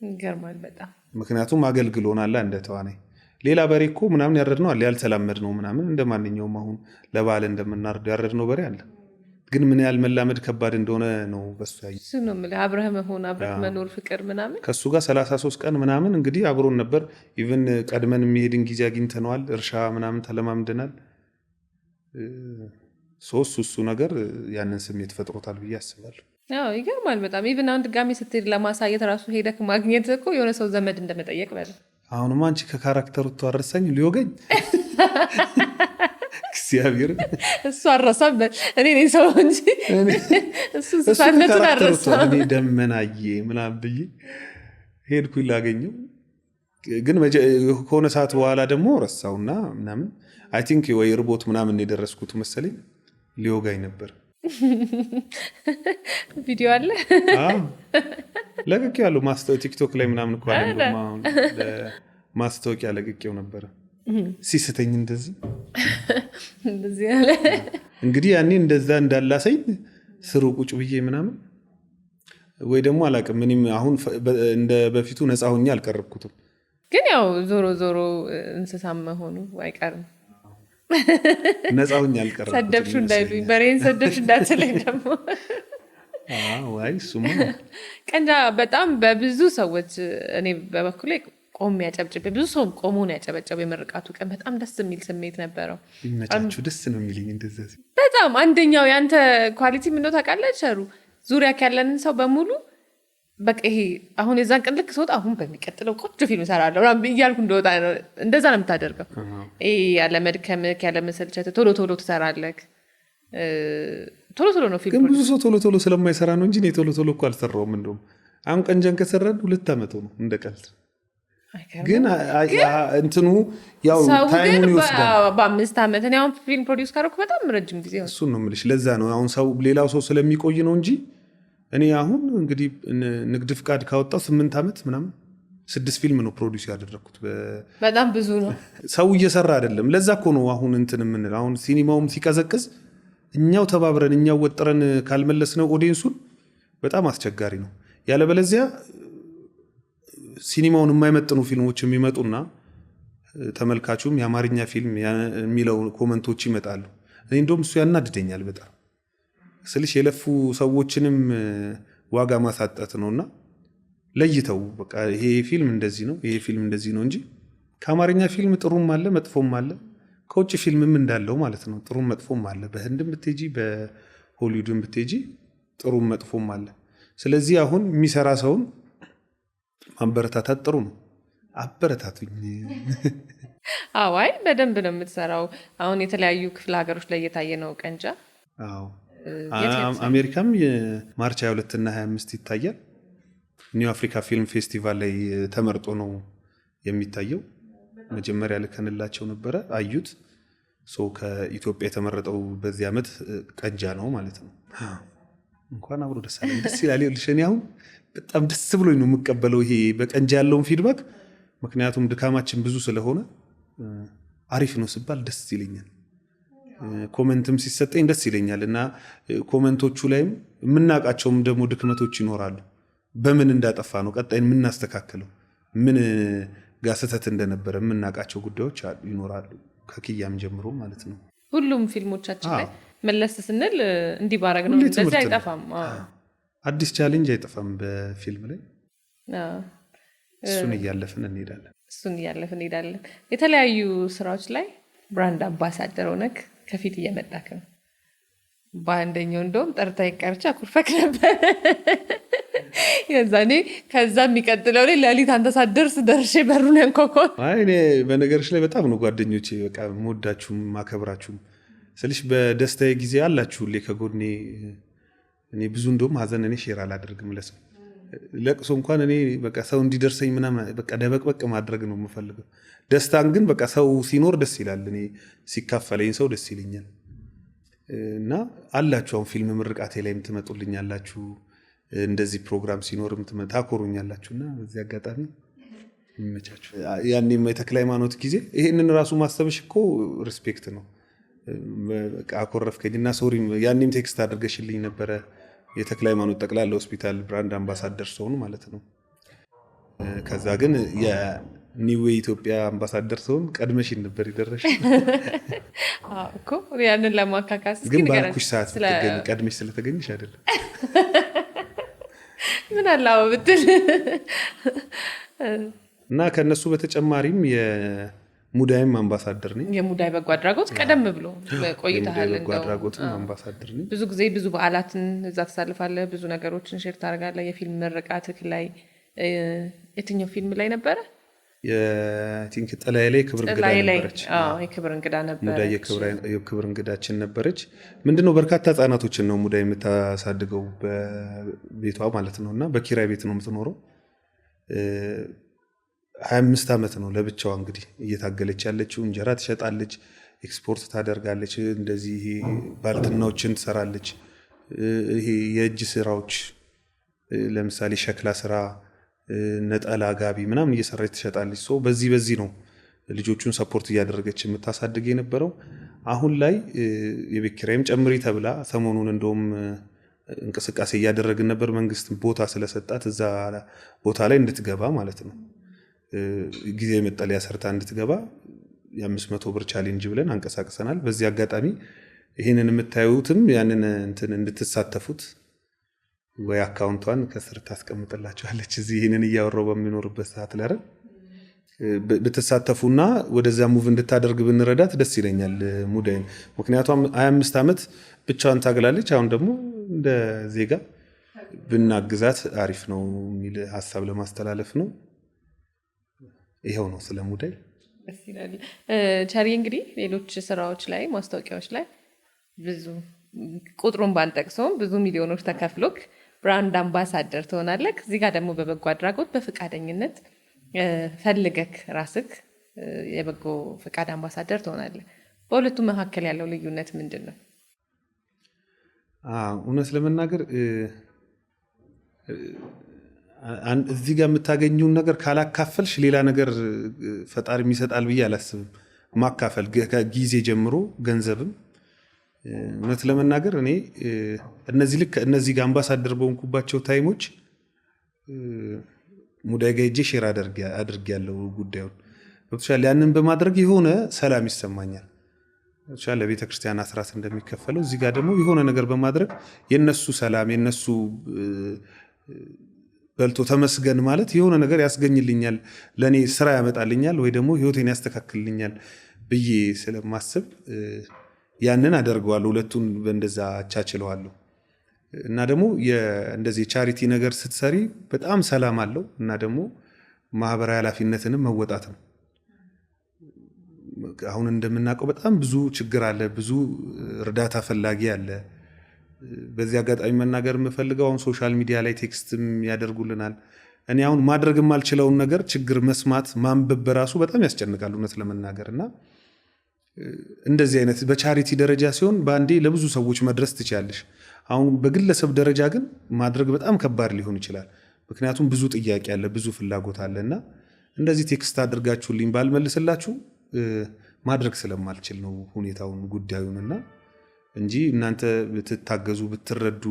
ይገርማል በጣም። ምክንያቱም አገልግሎናል እንደ ተዋናይ። ሌላ በሬ እኮ ምናምን ያረድነው አለ ያልተላመድነው ምናምን እንደማንኛውም አሁን ለበዓል እንደምናርድ ያረድነው በሬ አለ። ግን ምን ያህል መላመድ ከባድ እንደሆነ ነው በሱ ያየው። እሱ ነው የምልህ አብረህ መሆን አብረህ መኖር ፍቅር ምናምን። ከሱ ጋር 33 ቀን ምናምን እንግዲህ አብሮን ነበር። ኢቭን ቀድመን የሚሄድን ጊዜ አግኝተነዋል። እርሻ ምናምን ተለማምደናል። እሱ ነገር ያንን ስሜት ፈጥሮታል ብዬ አስባለሁ። ይገርማል በጣም። ኢቭን አሁን ድጋሚ ስትሄድ ለማሳየት ራሱ ሄደክ ማግኘት እኮ የሆነ ሰው ዘመድ እንደመጠየቅ በለ። አሁንማ አንቺ ከካራክተሩ ተዋረሰኝ ሊወገኝ እግዚአብሔር እሱ አረሳም እኔ ነኝ ሰው እንጂ እሱ ሳነቱን አረሳም። እኔ ደመናዬ ምናምን ብዬ ሄድኩኝ ላገኘው። ግን ከሆነ ሰዓት በኋላ ደግሞ ረሳውና ምናምን አይ ቲንክ ወይ ርቦት ምናምን የደረስኩት መሰለኝ ሊወጋኝ ነበር። ቪዲዮ አለ ለቅቄው ያለው ቲክቶክ ላይ ምናምን እኮ አለ ማስታወቂያ ለቅቄው ነበረ። ሲስተኝ እንደዚህ ያለ እንግዲህ ያኔ እንደዛ እንዳላሰኝ ስሩ ቁጭ ብዬ ምናምን ወይ ደግሞ አላውቅም። እኔም አሁን እንደ በፊቱ ነፃ ሆኜ አልቀረብኩትም። ግን ያው ዞሮ እንስሳ መሆኑ አይቀርም። ነፃውኝ አልቀረም። ሰደብሹ እንዳይሉኝ በሬን ሰደብሽ እንዳትለኝ ደግሞ። ዋይ እሱማ ቀንጃ በጣም በብዙ ሰዎች እኔ በበኩሌ ቆሜ ያጨብጭቤ ብዙ ሰው ቆሞ ነው ያጨበጨበው። የምርቃቱ ቀን በጣም ደስ የሚል ስሜት ነበረው። ይመቻችሁ። ደስ ነው የሚልኝ እንደዛ። በጣም አንደኛው ያንተ ኳሊቲ ምን ነው ታውቃለህ? ሸሩ ዙሪያ ያለንን ሰው በሙሉ በቃ ይሄ አሁን የዛን ቀን ልክ ስወጣ አሁን በሚቀጥለው ቆንጆ ፊልም እሰራለሁ እያልኩ እንደወጣ ነው። እንደዛ ነው የምታደርገው። ይሄ ያለ መድከምክ ያለ መሰልቸት ቶሎ ቶሎ ትሰራለህ። ቶሎ ቶሎ ነው ፊልም። ግን ብዙ ሰው ቶሎ ቶሎ ስለማይሰራ ነው እንጂ እኔ ቶሎ ቶሎ እኮ አልሰራውም። እንደውም አሁን ቀንጃን ከሰራን 2 ዓመት ነው እንደ ቀልድ። ግን እንትኑ ያው ታይሙን ይወስዳል። በ5 ዓመት እኔ አሁን ፊልም ፕሮዲውስ ካደረኩ በጣም ረጅም ጊዜ ነው። እሱን ነው የምልሽ። ለዛ ነው አሁን ሰው ሌላው ሰው ስለሚቆይ ነው እንጂ እኔ አሁን እንግዲህ ንግድ ፍቃድ ካወጣው 8 ዓመት ምናምን 6 ፊልም ነው ፕሮዲውስ ያደረኩት። በጣም ብዙ ነው። ሰው እየሰራ አይደለም። ለዛ እኮ ነው አሁን እንትን የምንለው። አሁን ሲኒማውም ሲቀዘቅዝ እኛው ተባብረን እኛው ወጥረን ካልመለስነው ኦዲየንሱን በጣም አስቸጋሪ ነው። ያለበለዚያ ሲኒማውን የማይመጥኑ ፊልሞች የሚመጡና ተመልካቹም የአማርኛ ፊልም የሚለው ኮመንቶች ይመጣሉ። እኔ እንደውም እሱ ያናድደኛል በጣም ስልሽ የለፉ ሰዎችንም ዋጋ ማሳጣት ነውና ለይተው በቃ ይሄ ፊልም እንደዚህ ነው ይሄ ፊልም እንደዚህ ነው እንጂ ከአማርኛ ፊልም ጥሩም አለ መጥፎም አለ። ከውጭ ፊልምም እንዳለው ማለት ነው ጥሩም መጥፎም አለ። በህንድም ብትሄጂ በሆሊውድም ብትሄጂ ጥሩም መጥፎም አለ። ስለዚህ አሁን የሚሰራ ሰውን ማበረታታት ጥሩ ነው። አበረታቱኝ። አዋይ በደንብ ነው የምትሰራው። አሁን የተለያዩ ክፍለ ሀገሮች ላይ እየታየ ነው ቀንጃ። አዎ አሜሪካም የማርች 22 እና 25 ይታያል። ኒው አፍሪካ ፊልም ፌስቲቫል ላይ ተመርጦ ነው የሚታየው። መጀመሪያ ልከንላቸው ነበረ አዩት። ከኢትዮጵያ የተመረጠው በዚህ ዓመት ቀንጃ ነው ማለት ነው። እንኳን አብሮ ደስ አለን። ደስ ይላል። ይኸውልሽ እኔ አሁን በጣም ደስ ብሎኝ ነው የምቀበለው ይሄ በቀንጃ ያለውን ፊድባክ። ምክንያቱም ድካማችን ብዙ ስለሆነ አሪፍ ነው ሲባል ደስ ይለኛል። ኮመንትም ሲሰጠኝ ደስ ይለኛል እና ኮመንቶቹ ላይም የምናውቃቸውም ደግሞ ድክመቶች ይኖራሉ። በምን እንዳጠፋ ነው ቀጣይን የምናስተካክለው ምን ጋር ስህተት እንደነበረ የምናውቃቸው ጉዳዮች ይኖራሉ። ከክያም ጀምሮ ማለት ነው። ሁሉም ፊልሞቻችን ላይ መለስ ስንል እንዲህ ባረግ ነው እንደዚህ አይጠፋም። አዲስ ቻሌንጅ አይጠፋም በፊልም ላይ። እሱን እያለፍን እንሄዳለን። የተለያዩ ስራዎች ላይ ብራንድ አምባሳደር ሆነክ ከፊት እየመጣክ ነው። በአንደኛው እንደውም ጠርታ ይቀርቻ ኩርፈክ ነበር። የዛኔ ከዛ የሚቀጥለው ላይ ለሊት አንተ ሳትደርስ ደርሼ በሩን ያንኳኳ። እኔ በነገርሽ ላይ በጣም ነው ጓደኞቼ በቃ መወዳችሁም ማከብራችሁም ስልሽ በደስታዬ ጊዜ አላችሁልኝ ከጎኔ። እኔ ብዙ እንደውም ሀዘን እኔ ሼር አላደርግም ለሰው። ለቅሶ እንኳን እኔ በቃ ሰው እንዲደርሰኝ ምናምን በቃ ደበቅበቅ ማድረግ ነው የምፈልገው። ደስታን ግን በቃ ሰው ሲኖር ደስ ይላል። እኔ ሲካፈለኝ ሰው ደስ ይለኛል። እና አላችሁ አሁን ፊልም ምርቃቴ ላይም ትመጡልኛላችሁ፣ እንደዚህ ፕሮግራም ሲኖርም ታኮሩኛላችሁ። እና በዚህ አጋጣሚ ይመቻችሁ። ያኔም የተክለ ሃይማኖት ጊዜ ይሄንን ራሱ ማሰብሽ እኮ ሪስፔክት ነው። በቃ አኮረፍከኝና ሶሪ። ያኔም ቴክስት አድርገሽልኝ ነበረ የተክለ ሃይማኖት ጠቅላላ ሆስፒታል ብራንድ አምባሳደር ሰውን ማለት ነው። ከዛ ግን የኒው ኢትዮጵያ አምባሳደር ሰውን ቀድመሽን ነበር ይደረሽ እኮ ያንን ለማካካስ። ግን ባልኩሽ ሰዓት ቀድመሽ ስለተገኘሽ አይደለም። ምን አላው ብትል እና ከነሱ በተጨማሪም የሙዳይም አምባሳደር ነኝ። የሙዳይ በጎ አድራጎት ቀደም ብሎ ቆይተሃል። በጎ አድራጎትም አምባሳደር ነኝ። ብዙ ጊዜ ብዙ በዓላትን እዛ ተሳልፋለህ፣ ብዙ ነገሮችን ሼር ታደርጋለህ። የፊልም ምርቃትህ ላይ የትኛው ፊልም ላይ ነበረ? የቲንክ ጥላዬ ላይ ክብር እንግዳ ነበረች። የክብር እንግዳ ነበረች። ሙዳይ የክብር እንግዳችን ነበረች። ምንድነው በርካታ ህጻናቶችን ነው ሙዳይ የምታሳድገው በቤቷ ማለት ነው። እና በኪራይ ቤት ነው የምትኖረው። 25 ዓመት ነው ለብቻዋ እንግዲህ እየታገለች ያለችው። እንጀራ ትሸጣለች፣ ኤክስፖርት ታደርጋለች፣ እንደዚህ ባልትናዎችን ትሰራለች። ይሄ የእጅ ስራዎች ለምሳሌ ሸክላ ስራ፣ ነጠላ፣ ጋቢ ምናምን እየሰራች ትሸጣለች። በዚህ ነው ልጆቹን ሰፖርት እያደረገች የምታሳድግ የነበረው። አሁን ላይ የቤት ኪራይም ጨምሪ ተብላ ሰሞኑን እንደውም እንቅስቃሴ እያደረግን ነበር። መንግስት ቦታ ስለሰጣት እዛ ቦታ ላይ እንድትገባ ማለት ነው ጊዜ መጠለያ ሰርታ እንድትገባ የ500 ብር ቻሌንጅ ብለን አንቀሳቅሰናል። በዚህ አጋጣሚ ይህንን የምታዩትም ያንን እንትን እንድትሳተፉት ወይ አካውንቷን ከስር ታስቀምጥላችኋለች እዚህ ይህንን እያወራው በሚኖርበት ሰዓት ላይ አይደል ብትሳተፉና ወደዛ ሙቭ እንድታደርግ ብንረዳት ደስ ይለኛል ሙዳይን። ምክንያቱም 25 ዓመት ብቻዋን ታግላለች። አሁን ደግሞ እንደ ዜጋ ብናግዛት አሪፍ ነው የሚል ሀሳብ ለማስተላለፍ ነው። ይሄው ነው ስለ ሙዳይ። ደስ ይላል። ቻሪ እንግዲህ ሌሎች ስራዎች ላይ ማስታወቂያዎች ላይ ብዙ ቁጥሩን ባንጠቅሰውም ብዙ ሚሊዮኖች ተከፍሎክ ብራንድ አምባሳደር ትሆናለህ። እዚህ ጋር ደግሞ በበጎ አድራጎት በፈቃደኝነት ፈልገክ ራስክ የበጎ ፈቃድ አምባሳደር ትሆናለህ። በሁለቱ መካከል ያለው ልዩነት ምንድን ነው? እውነት ለመናገር እዚህ ጋር የምታገኙን ነገር ካላካፈልሽ ሌላ ነገር ፈጣሪ የሚሰጣል ብዬ አላስብም። ማካፈል ከጊዜ ጀምሮ ገንዘብም እውነት ለመናገር እኔ እነዚህ ጋር አምባሳደር በሆንኩባቸው ታይሞች ሙዳይ ጋር ሄጄ ሼር አድርጌያለሁ ጉዳዩን። በተሻለ ያንን በማድረግ የሆነ ሰላም ይሰማኛል። በተሻለ ቤተ ክርስቲያን አስራት እንደሚከፈለው እዚህ ጋር ደግሞ የሆነ ነገር በማድረግ የነሱ ሰላም የነሱ በልቶ ተመስገን ማለት የሆነ ነገር ያስገኝልኛል፣ ለኔ ስራ ያመጣልኛል ወይ ደግሞ ህይወቴን ያስተካክልልኛል ብዬ ስለማስብ ያንን አደርገዋለሁ። ሁለቱን በእንደዛ አቻችለዋለሁ። እና ደግሞ እንደዚህ ቻሪቲ ነገር ስትሰሪ በጣም ሰላም አለው እና ደግሞ ማህበራዊ ኃላፊነትንም መወጣት ነው። አሁን እንደምናውቀው በጣም ብዙ ችግር አለ፣ ብዙ እርዳታ ፈላጊ አለ። በዚህ አጋጣሚ መናገር የምፈልገው አሁን ሶሻል ሚዲያ ላይ ቴክስትም ያደርጉልናል። እኔ አሁን ማድረግ የማልችለውን ነገር ችግር መስማት ማንበብ በራሱ በጣም ያስጨንቃል እውነት ለመናገር እና እንደዚህ አይነት በቻሪቲ ደረጃ ሲሆን በአንዴ ለብዙ ሰዎች መድረስ ትችላለሽ። አሁን በግለሰብ ደረጃ ግን ማድረግ በጣም ከባድ ሊሆን ይችላል። ምክንያቱም ብዙ ጥያቄ አለ፣ ብዙ ፍላጎት አለ እና እንደዚህ ቴክስት አድርጋችሁልኝ ባልመልስላችሁ ማድረግ ስለማልችል ነው ሁኔታውን ጉዳዩንና እንጂ እናንተ ብትታገዙ ብትረዱ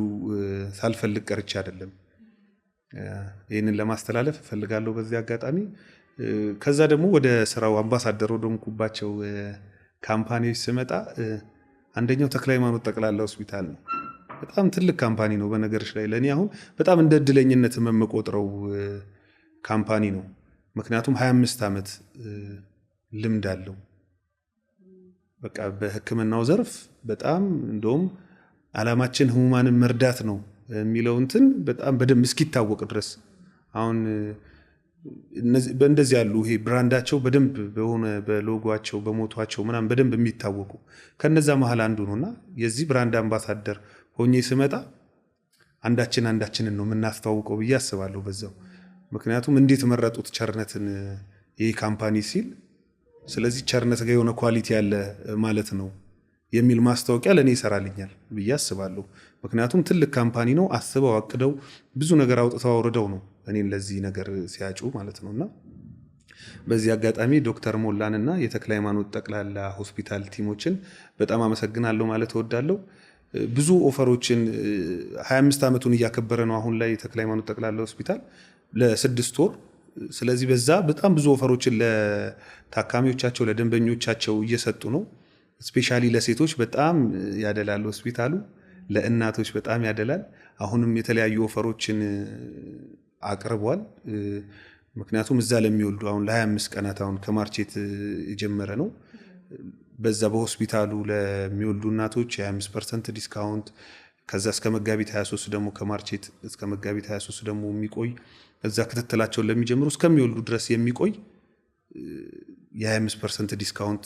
ሳልፈልግ ቀርቼ አይደለም። ይህንን ለማስተላለፍ እፈልጋለሁ በዚህ አጋጣሚ። ከዛ ደግሞ ወደ ስራው አምባሳደር ወደሆንኩባቸው ካምፓኒዎች ስመጣ አንደኛው ተክለ ሃይማኖት ጠቅላላ ሆስፒታል ነው። በጣም ትልቅ ካምፓኒ ነው። በነገርሽ ላይ ለእኔ አሁን በጣም እንደ እድለኝነት የምቆጥረው ካምፓኒ ነው። ምክንያቱም 25 ዓመት ልምድ አለው። በቃ በሕክምናው ዘርፍ በጣም እንደውም ዓላማችን ህሙማንን መርዳት ነው የሚለው እንትን በጣም በደንብ እስኪታወቅ ድረስ አሁን በእንደዚህ ያሉ ይሄ ብራንዳቸው በደንብ በሆነ በሎጓቸው በሞቷቸው ምናምን በደንብ የሚታወቁ ከነዛ መሀል አንዱ ነውና የዚህ ብራንድ አምባሳደር ሆኜ ስመጣ አንዳችንን ነው የምናስተዋውቀው ብዬ አስባለሁ በዛው። ምክንያቱም እንዴት መረጡት ቸርነትን ይሄ ካምፓኒ ሲል ስለዚህ ቸርነት ጋር የሆነ ኳሊቲ ያለ ማለት ነው የሚል ማስታወቂያ ለእኔ ይሰራልኛል ብዬ አስባለሁ። ምክንያቱም ትልቅ ካምፓኒ ነው፣ አስበው አቅደው ብዙ ነገር አውጥተው አውርደው ነው እኔን ለዚህ ነገር ሲያጩ ማለት ነውና በዚህ አጋጣሚ ዶክተር ሞላንና የተክለ ሃይማኖት ጠቅላላ ሆስፒታል ቲሞችን በጣም አመሰግናለሁ ማለት እወዳለሁ። ብዙ ኦፈሮችን 25 ዓመቱን እያከበረ ነው አሁን ላይ የተክለ ሃይማኖት ጠቅላላ ሆስፒታል ለ6 ወር። ስለዚህ በዛ በጣም ብዙ ኦፈሮችን ለታካሚዎቻቸው ለደንበኞቻቸው እየሰጡ ነው። ስፔሻሊ ለሴቶች በጣም ያደላል ሆስፒታሉ፣ ለእናቶች በጣም ያደላል። አሁንም የተለያዩ ኦፈሮችን አቅርቧል። ምክንያቱም እዛ ለሚወልዱ አሁን ለ25 ቀናት አሁን ከማርቼት የጀመረ ነው። በዛ በሆስፒታሉ ለሚወልዱ እናቶች የ25% ዲስካውንት፣ ከዛ እስከ መጋቢት 23 ደግሞ ከማርቼት እስከ መጋቢት 23 ደግሞ የሚቆይ እዛ ክትትላቸውን ለሚጀምሩ እስከሚወልዱ ድረስ የሚቆይ የ25% ዲስካውንት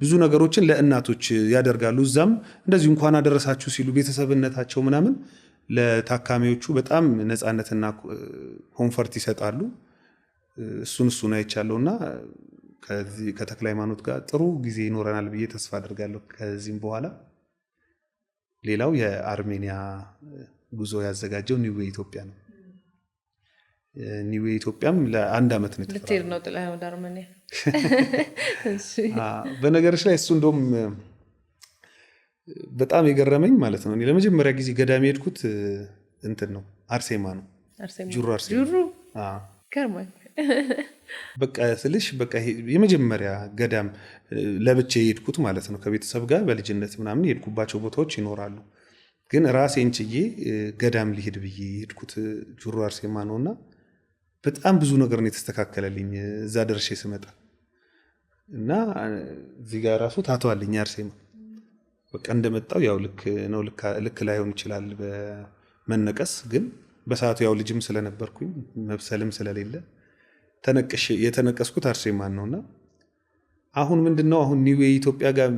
ብዙ ነገሮችን ለእናቶች ያደርጋሉ። እዛም እንደዚህ እንኳን አደረሳችሁ ሲሉ ቤተሰብነታቸው ምናምን ለታካሚዎቹ በጣም ነፃነትና ኮንፈርት ይሰጣሉ። እሱን አይቻለሁና ከዚህ ከተክለ ሃይማኖት ጋር ጥሩ ጊዜ ይኖረናል ብዬ ተስፋ አደርጋለሁ ከዚህም በኋላ። ሌላው የአርሜኒያ ጉዞ ያዘጋጀው ኒው ኢትዮጵያ ነው። ኒው ኢትዮጵያም ለአንድ ዓመት ነው ልትሄድ ነው ጥላ ወደ አርሜኒያ። በነገርሽ ላይ እሱ እንደውም በጣም የገረመኝ ማለት ነው እኔ ለመጀመሪያ ጊዜ ገዳም የሄድኩት እንትን ነው አርሴማ ነው። ጁሩ አርሴማ ጁሩ ገርማኝ በቃ ስልሽ በቃ የመጀመሪያ ገዳም ለብቻ የሄድኩት ማለት ነው። ከቤተሰብ ጋር በልጅነት ምናምን የሄድኩባቸው ቦታዎች ይኖራሉ። ግን ራሴን ችዬ ገዳም ሊሄድ ብዬ የሄድኩት ጁሩ አርሴማ ነውና በጣም ብዙ ነገር ነው የተስተካከለልኝ እዛ ደርሼ ስመጣ እና እዚህ ጋር ራሱ ታቷልኝ አርሴማ። በቃ እንደመጣው ያው ልክ ላይሆን ይችላል በመነቀስ ግን በሰዓቱ ያው ልጅም ስለነበርኩኝ መብሰልም ስለሌለ የተነቀስኩት አርሴማን ነውና አሁን ምንድነው አሁን ኒው ኢትዮጵያ ጋር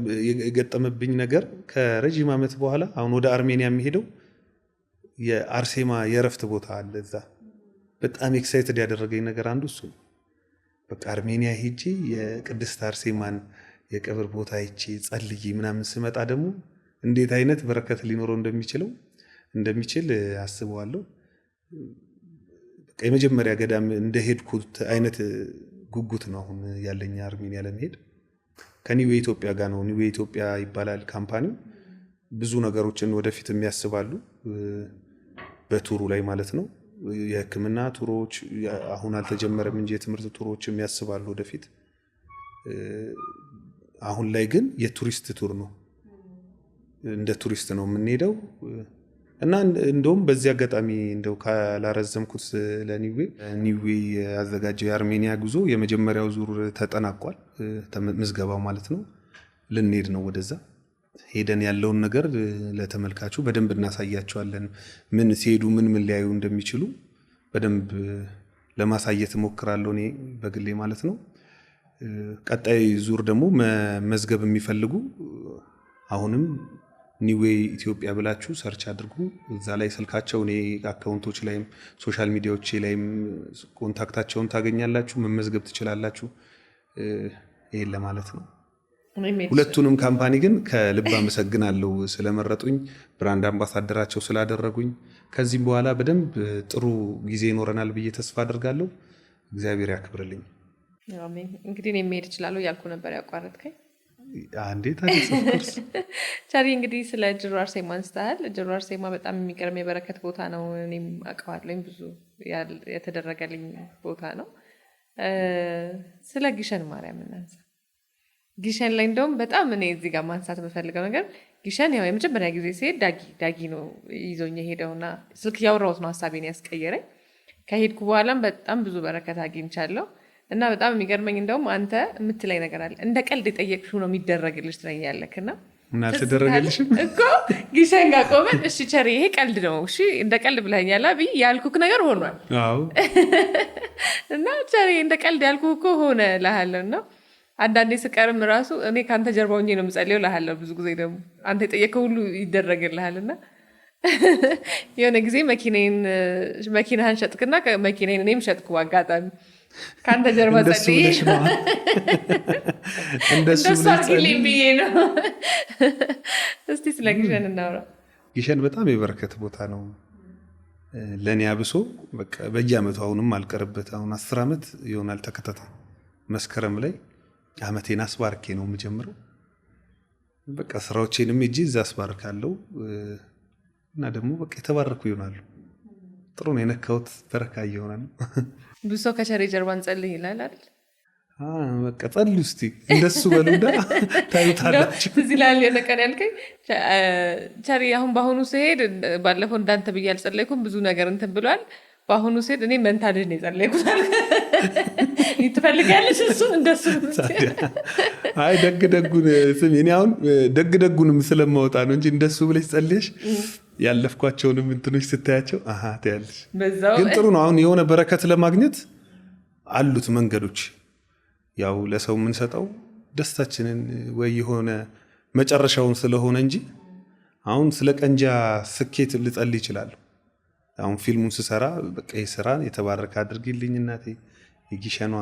የገጠመብኝ ነገር ከረጅም ዓመት በኋላ አሁን ወደ አርሜኒያ የሚሄደው የአርሴማ የረፍት ቦታ አለ እዛ። በጣም ኤክሳይትድ ያደረገኝ ነገር አንዱ እሱ ነው። በቃ አርሜኒያ ሄጄ የቅድስት አርሴማን የቀብር ቦታ ሄጄ ጸልዬ ምናምን ስመጣ ደግሞ እንዴት አይነት በረከት ሊኖረው እንደሚችል አስበዋለሁ። በቃ የመጀመሪያ ገዳም እንደሄድኩት አይነት ጉጉት ነው አሁን ያለኝ አርሜኒያ ለመሄድ። ከኒው ኢትዮጵያ ጋር ነው። ኒው ኢትዮጵያ ይባላል ካምፓኒው። ብዙ ነገሮችን ወደፊት የሚያስባሉ በቱሩ ላይ ማለት ነው። የሕክምና ቱሮች አሁን አልተጀመረም እንጂ የትምህርት ቱሮች የሚያስባሉ ወደፊት። አሁን ላይ ግን የቱሪስት ቱር ነው፣ እንደ ቱሪስት ነው የምንሄደው እና እንደውም በዚህ አጋጣሚ እንደው ካላረዘምኩት ለኒዌ ያዘጋጀው የአርሜኒያ ጉዞ የመጀመሪያው ዙር ተጠናቋል፣ ምዝገባው ማለት ነው። ልንሄድ ነው ወደዛ። ሄደን ያለውን ነገር ለተመልካቹ በደንብ እናሳያቸዋለን። ምን ሲሄዱ ምን ሊያዩ እንደሚችሉ በደንብ ለማሳየት እሞክራለሁ እኔ በግሌ ማለት ነው። ቀጣይ ዙር ደግሞ መዝገብ የሚፈልጉ አሁንም ኒዌ ኢትዮጵያ ብላችሁ ሰርች አድርጉ። እዛ ላይ ስልካቸው እኔ አካውንቶች ላይም ሶሻል ሚዲያዎች ላይም ኮንታክታቸውን ታገኛላችሁ፣ መመዝገብ ትችላላችሁ። ይሄን ለማለት ነው። ሁለቱንም ካምፓኒ ግን ከልብ አመሰግናለሁ ስለመረጡኝ፣ ብራንድ አምባሳደራቸው ስላደረጉኝ። ከዚህም በኋላ በደንብ ጥሩ ጊዜ ይኖረናል ብዬ ተስፋ አድርጋለሁ። እግዚአብሔር ያክብርልኝ። አሜን። እንግዲህ እኔ መሄድ እችላለሁ ያልኩ ነበር ያቋረጥከኝ። እንዴት አዲስ ቻሪ እንግዲህ ስለ ጅሩ አርሴማ አንስተሃል። ጅሩ አርሴማ በጣም የሚገርም የበረከት ቦታ ነው። እኔም አውቀዋለሁ፣ ብዙ የተደረገልኝ ቦታ ነው። ስለ ግሸን ማርያም እናንሳ። ግሸን ላይ እንደውም በጣም እኔ እዚህ ጋር ማንሳት የምፈልገው ነገር ግሸን ያው የመጀመሪያ ጊዜ ሲሄድ ዳጊ ነው ይዞኝ የሄደውና ስልክ ያወራሁት ነው ሀሳቤን ያስቀየረኝ። ከሄድኩ በኋላም በጣም ብዙ በረከት አግኝቻለሁ እና በጣም የሚገርመኝ እንደውም አንተ የምትለኝ ነገር አለ። እንደ ቀልድ የጠየቅሽው ነው የሚደረግልሽ ትለኛለህና እና አልተደረገልሽም እኮ ግሸን ጋር ቆመን እሺ ቸሪ ይሄ ቀልድ ነው እሺ እንደ ቀልድ ብለኸኛል ብዬ ያልኩክ ነገር ሆኗል። አዎ እና ቸሪ እንደ ቀልድ ያልኩህ እኮ ሆነ እልሃለሁ። እና አንዳንዴ ስቀርም ራሱ እኔ ከአንተ ጀርባ ሆኜ ነው የምጸልየው እልሃለሁ። ብዙ ጊዜ ደግሞ አንተ የጠየቀው ሁሉ ይደረግልሃልና የሆነ ጊዜ መኪናህን ሸጥክና መኪናዬን እኔም ሸጥኩ አጋጣሚ ከአንተ ጀርባ ጸልዬ እንደሱ አድርጊልኝ ብዬ ነው። እስቲ ስለ ግሸን እናውራ። ግሸን በጣም የበረከት ቦታ ነው ለእኔ አብሶ። በቃ በየዓመቱ አሁንም አልቀርበት አሁን 10 ዓመት ይሆናል ተከታታይ መስከረም ላይ ዓመቴን አስባርኬ ነው የምጀምረው። በቃ ስራዎቼንም እጂ እዛ አስባርካለሁ እና ደግሞ በቃ የተባረኩ ይሆናሉ። ጥሩ ነው የነካሁት በረካ እየሆነ ነው። ብዙ ሰው ከቸሪ ጀርባ እንጸልይ ይላል አይደል? በቃ ጸልዩ እስቲ እንደሱ በሉና ታዩታላችሁ። እዚህ ላይ የሆነ ቀን ያልከኝ ቸሪ አሁን በአሁኑ ስሄድ ባለፈው እንዳንተ ብዬ አልጸለይኩም ብዙ ነገር እንትን ብሏል። በአሁኑ ስሄድ እኔ መንታ ልጅ ነው የጸለይኩት። ትፈልጋለሽ እሱን እንደሱ? አይ ደግደጉን ስሚ፣ እኔ አሁን ደግደጉንም ስለማወጣ ነው እንጂ እንደሱ ብለሽ ጸልየሽ ያለፍኳቸውንም እንትኖች ስታያቸው ታያለሽ። ግን ጥሩ ነው። አሁን የሆነ በረከት ለማግኘት አሉት መንገዶች። ያው ለሰው የምንሰጠው ደስታችንን ወይ የሆነ መጨረሻውን ስለሆነ እንጂ አሁን ስለ ቀንጃ ስኬት ልጸልይ ይችላል። አሁን ፊልሙን ስሰራ በቃ የስራ የተባረከ አድርጊልኝ እናቴ የግሸኗ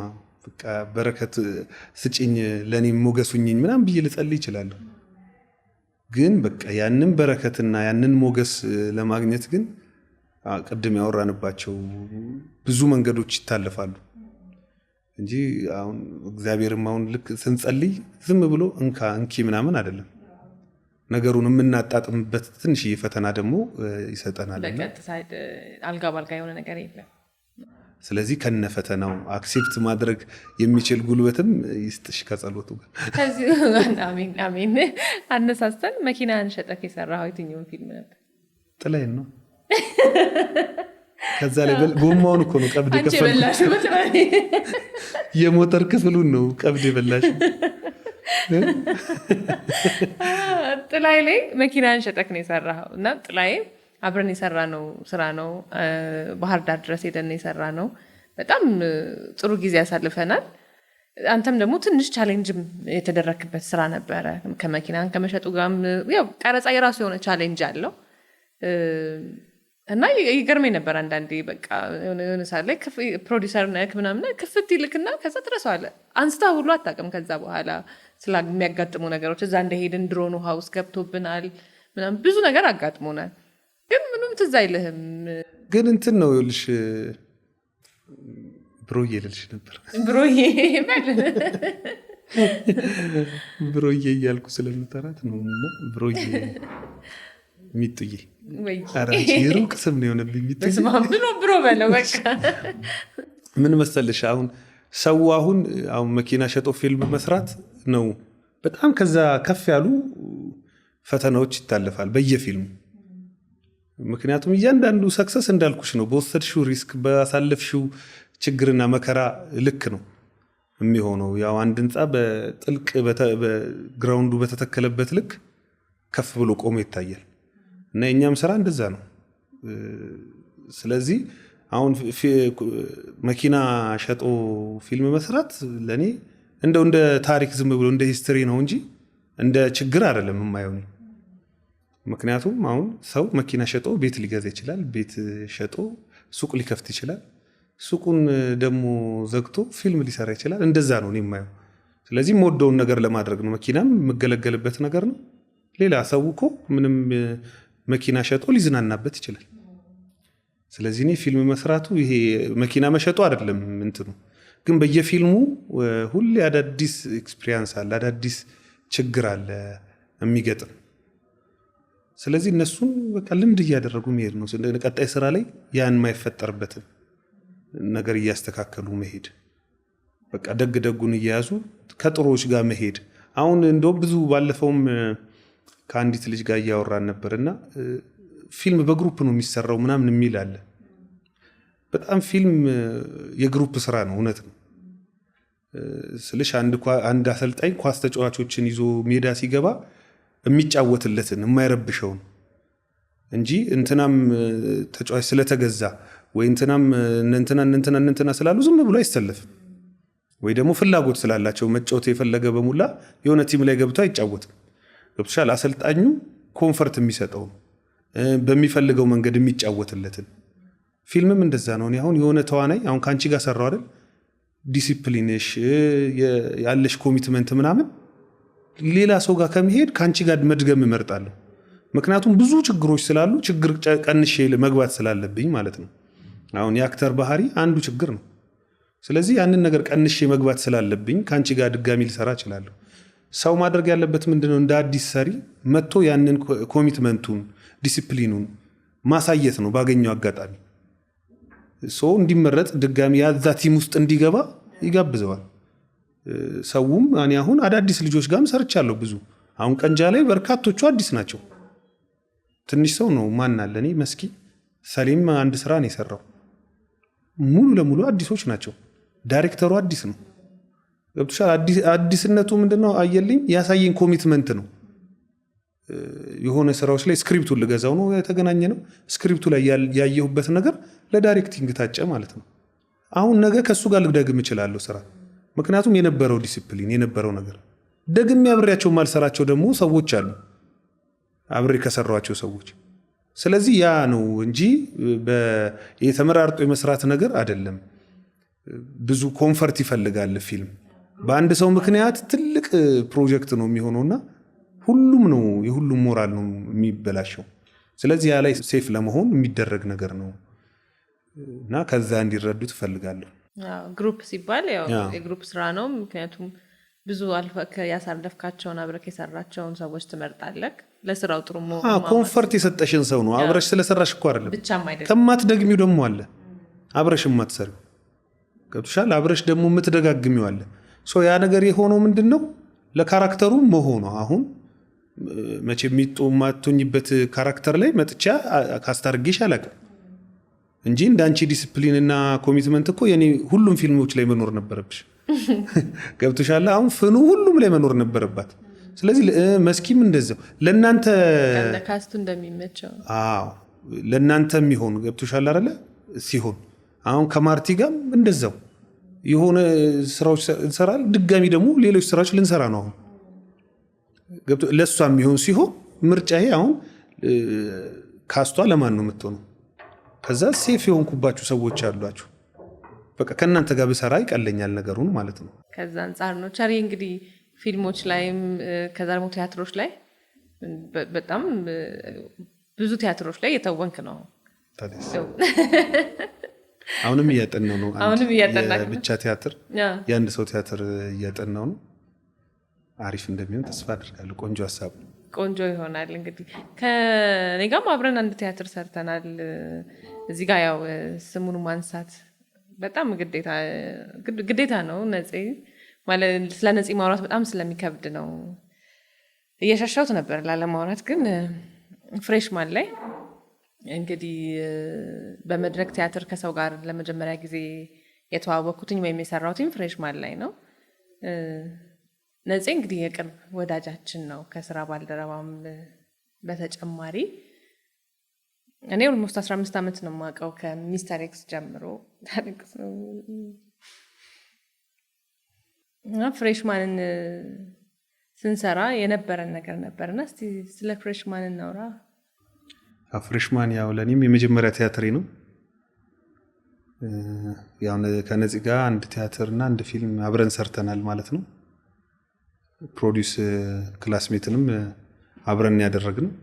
በቃ በረከት ስጭኝ ለኔም ሞገሱኝኝ ምናምን ብዬ ልጸልይ ይችላል። ግን በቃ ያንን በረከትና ያንን ሞገስ ለማግኘት ግን ቅድም ያወራንባቸው ብዙ መንገዶች ይታለፋሉ እንጂ አሁን እግዚአብሔርም አሁን ልክ ስንጸልይ ዝም ብሎ እንኪ ምናምን አይደለም። ነገሩን የምናጣጥምበት ትንሽዬ ፈተና ደግሞ ይሰጠናል። አልጋ ባልጋ የሆነ ነገር የለም። ስለዚህ ከነፈተናው አክሴፕት ማድረግ የሚችል ጉልበትም ይስጥሽ ከጸሎቱ ጋር። ከዚህ አሜን አሜን። አነሳስተን መኪናን ሸጠክ የሰራኸው የትኛውን ፊልም ነበር? ጥላዬን ነው። ከዛ ላይ ጎማውን እኮ ነው ቀብድ የከፈልኩት። የሞተር ክፍሉን ነው ቀብድ የበላሽ። ጥላይ ላይ መኪናን ሸጠክ ነው የሰራኸው እና ጥላይ አብረን የሰራ ነው ስራ ነው። ባህር ዳር ድረስ ሄደን የሰራ ነው። በጣም ጥሩ ጊዜ ያሳልፈናል። አንተም ደግሞ ትንሽ ቻሌንጅም የተደረክበት ስራ ነበረ። ከመኪናን ከመሸጡ ጋርም ያው ቀረጻ የራሱ የሆነ ቻሌንጅ አለው እና ይገርመኝ ነበር አንዳንዴ በቃ የሆነ ሰዓት ላይ ፕሮዲሰር ነክ ምናምን ክፍት ይልክና ከዛ ትረሳዋለህ። አንስታ ሁሉ አታውቅም። ከዛ በኋላ ስለሚያጋጥሙ ነገሮች እዛ እንደሄድን ድሮን ውሃ ውስጥ ገብቶብናል ምናምን ብዙ ነገር አጋጥሞናል። ግን ምንም ትዝ አይልህም። ግን እንትን ነው ይኸውልሽ ብሮዬ ልልሽ ነበር። ብሮዬ ብሮዬ እያልኩ ስለምጠራት ነው። ብሮዬ ሚጡዬ የሩቅ ስም ነው የሆነብኝ። ሚጡዬ ብሮ በለው በቃ። ምን መሰለሽ አሁን መኪና ሸጦ ፊልም መስራት ነው በጣም ከዛ ከፍ ያሉ ፈተናዎች ይታለፋል በየፊልሙ። ምክንያቱም እያንዳንዱ ሰክሰስ እንዳልኩሽ ነው በወሰድሽው ሪስክ ባሳለፍሽው ችግርና መከራ ልክ ነው የሚሆነው። ያው አንድ ህንፃ በጥልቅ በግራውንዱ በተተከለበት ልክ ከፍ ብሎ ቆሞ ይታያል እና የኛም ስራ እንደዛ ነው። ስለዚህ አሁን መኪና ሸጦ ፊልም መስራት ለኔ እንደ ታሪክ ዝም ብሎ እንደ ሂስትሪ ነው እንጂ እንደ ችግር አይደለም የማየው። ምክንያቱም አሁን ሰው መኪና ሸጦ ቤት ሊገዛ ይችላል። ቤት ሸጦ ሱቅ ሊከፍት ይችላል። ሱቁን ደግሞ ዘግቶ ፊልም ሊሰራ ይችላል። እንደዛ ነው እኔ የማየው። ስለዚህ የምወደውን ነገር ለማድረግ ነው። መኪናም የምገለገልበት ነገር ነው። ሌላ ሰው እኮ ምንም መኪና ሸጦ ሊዝናናበት ይችላል። ስለዚህ እኔ ፊልም መስራቱ ይሄ መኪና መሸጡ አይደለም እንትኑ፣ ግን በየፊልሙ ሁሌ አዳዲስ ኤክስፒሪየንስ አለ፣ አዳዲስ ችግር አለ የሚገጥም። ስለዚህ እነሱን በቃ ልምድ እያደረጉ መሄድ ነው። ቀጣይ ስራ ላይ ያን የማይፈጠርበትን ነገር እያስተካከሉ መሄድ፣ በቃ ደጉን እየያዙ ከጥሮች ጋር መሄድ። አሁን እንደውም ብዙ ባለፈውም ከአንዲት ልጅ ጋር እያወራን ነበርና ፊልም በግሩፕ ነው የሚሰራው ምናምን የሚል አለ። በጣም ፊልም የግሩፕ ስራ ነው፣ እውነት ነው ስልሽ። አንድ አሰልጣኝ ኳስ ተጫዋቾችን ይዞ ሜዳ ሲገባ የሚጫወትለትን የማይረብሸውን እንጂ እንትናም ተጫዋች ስለተገዛ ወይ እንትናም እንትና ስላሉ ዝም ብሎ አይሰለፍም። ወይ ደግሞ ፍላጎት ስላላቸው መጫወት የፈለገ በሙላ የሆነ ቲም ላይ ገብቶ አይጫወትም። ገብቶሻል? አሰልጣኙ ኮንፈርት የሚሰጠው በሚፈልገው መንገድ የሚጫወትለትን። ፊልምም እንደዛ ነው። አሁን የሆነ ተዋናይ አሁን ከአንቺ ጋር ሰራው አይደል፣ ዲሲፕሊንሽ ያለሽ ኮሚትመንት ምናምን ሌላ ሰው ጋር ከመሄድ ከአንቺ ጋር መድገም እመርጣለሁ። ምክንያቱም ብዙ ችግሮች ስላሉ ችግር ቀንሼ መግባት ስላለብኝ ማለት ነው። አሁን የአክተር ባህሪ አንዱ ችግር ነው። ስለዚህ ያንን ነገር ቀንሼ መግባት ስላለብኝ ከአንቺ ጋር ድጋሚ ልሰራ እችላለሁ። ሰው ማድረግ ያለበት ምንድነው? እንደ አዲስ ሰሪ መጥቶ ያንን ኮሚትመንቱን ዲሲፕሊኑን ማሳየት ነው። ባገኘው አጋጣሚ ሰው እንዲመረጥ ድጋሚ ያዛ ቲም ውስጥ እንዲገባ ይጋብዘዋል። ሰውም እኔ አሁን አዳዲስ ልጆች ጋርም ሰርቻለሁ ብዙ። አሁን ቀንጃ ላይ በርካቶቹ አዲስ ናቸው። ትንሽ ሰው ነው ማን አለ። እኔ መስኪ ሰሌም አንድ ስራ ነው የሰራው። ሙሉ ለሙሉ አዲሶች ናቸው። ዳይሬክተሩ አዲስ ነው። ገብቶሻል? አዲስነቱ ምንድነው? አየልኝ ያሳየኝ ኮሚትመንት ነው። የሆነ ስራዎች ላይ ስክሪፕቱን ልገዛው ነው የተገናኘ ነው። ስክሪፕቱ ላይ ያየሁበት ነገር ለዳይሬክቲንግ ታጨ ማለት ነው። አሁን ነገ ከሱ ጋር ልደግም እችላለሁ ስራ። ምክንያቱም የነበረው ዲሲፕሊን የነበረው ነገር ደግሜ አብሬያቸው ማልሰራቸው ደግሞ ሰዎች አሉ፣ አብሬ ከሰሯቸው ሰዎች። ስለዚህ ያ ነው እንጂ የተመራርጦ የመስራት ነገር አይደለም። ብዙ ኮንፈርት ይፈልጋል ፊልም። በአንድ ሰው ምክንያት ትልቅ ፕሮጀክት ነው የሚሆነውና ሁሉም ነው የሁሉም ሞራል ነው የሚበላሸው። ስለዚህ ያ ላይ ሴፍ ለመሆን የሚደረግ ነገር ነው እና ከዛ እንዲረዱ ትፈልጋለሁ። ግሩፕ ሲባል ያው የግሩፕ ስራ ነው። ምክንያቱም ብዙ ያሳለፍካቸውን አብረክ የሰራቸውን ሰዎች ትመርጣለህ። ለስራው ጥሩ ኮንፈርት የሰጠሽን ሰው ነው አብረሽ ስለሰራሽ እኮ አይደለም ብቻም አይደለም። ከማትደግሚው ደግሞ አለ አብረሽ የማትሰሪው ገብቶሻል። አብረሽ ደግሞ የምትደጋግሚው አለ። ያ ነገር የሆነው ምንድነው ለካራክተሩ መሆኑ። አሁን መቼ የሚጡ ማቶኝበት ካራክተር ላይ መጥቻ ካስታርጌሽ አላውቅም እንጂ እንዳንቺ ዲሲፕሊን እና ኮሚትመንት እኮ የኔ ሁሉም ፊልሞች ላይ መኖር ነበረብሽ። ገብቶሻል። አሁን ፍኑ ሁሉም ላይ መኖር ነበረባት። ስለዚህ መስኪም እንደዛው ለእናንተ ካስቱ እንደሚመቸው ለእናንተ የሚሆን ገብቶሻል አይደለ ሲሆን አሁን ከማርቲ ጋር እንደዛው የሆነ ስራዎች እንሰራል። ድጋሚ ደግሞ ሌሎች ስራዎች ልንሰራ ነው። አሁን ለእሷ የሚሆን ሲሆን ምርጫዬ አሁን ካስቷ ለማን ነው የምትሆነው? ከዛ ሴፍ የሆንኩባችሁ ሰዎች አሏችሁ። በቃ ከእናንተ ጋር ብሰራ ይቀለኛል ነገሩን ማለት ነው። ከዛ አንጻር ነው ቸሪ እንግዲህ ፊልሞች ላይም ከዛ ደግሞ ቲያትሮች ላይ በጣም ብዙ ቲያትሮች ላይ የተወንክ ነው። አሁንም እያጠናው ነው። አሁንም እያጠናው ብቻ ቲያትር የአንድ ሰው ቲያትር እያጠናው ነው። አሪፍ እንደሚሆን ተስፋ አድርጋለሁ። ቆንጆ ሀሳብ፣ ቆንጆ ይሆናል። እንግዲህ ከኔ ጋርም አብረን አንድ ቲያትር ሰርተናል። እዚህ ጋር ያው ስሙን ማንሳት በጣም ግዴታ ነው። ነፂ ማለት ስለ ነፂ ማውራት በጣም ስለሚከብድ ነው እየሻሻሁት ነበር ላለማውራት። ግን ፍሬሽማን ላይ እንግዲህ በመድረክ ቲያትር ከሰው ጋር ለመጀመሪያ ጊዜ የተዋወቅኩትኝ ወይም የሰራሁትኝ ፍሬሽማን ላይ ነው። ነፂ እንግዲህ የቅርብ ወዳጃችን ነው ከስራ ባልደረባም በተጨማሪ። እኔ ኦልሞስት 15 ዓመት ነው የማውቀው ከሚስተር ኤክስ ጀምሮ። ታሪክስ ነው ፍሬሽማንን ስንሰራ የነበረን ነገር ነበርና እስቲ ስለ ፍሬሽማን እናውራ። ፍሬሽማን ያው ለኔም የመጀመሪያ ቲያትሬ ነው። ያው ከነፂ ጋር አንድ ቲያትርና አንድ ፊልም አብረን ሰርተናል ማለት ነው። ፕሮዲዩስ ክላስሜትንም አብረን ያደረግነው።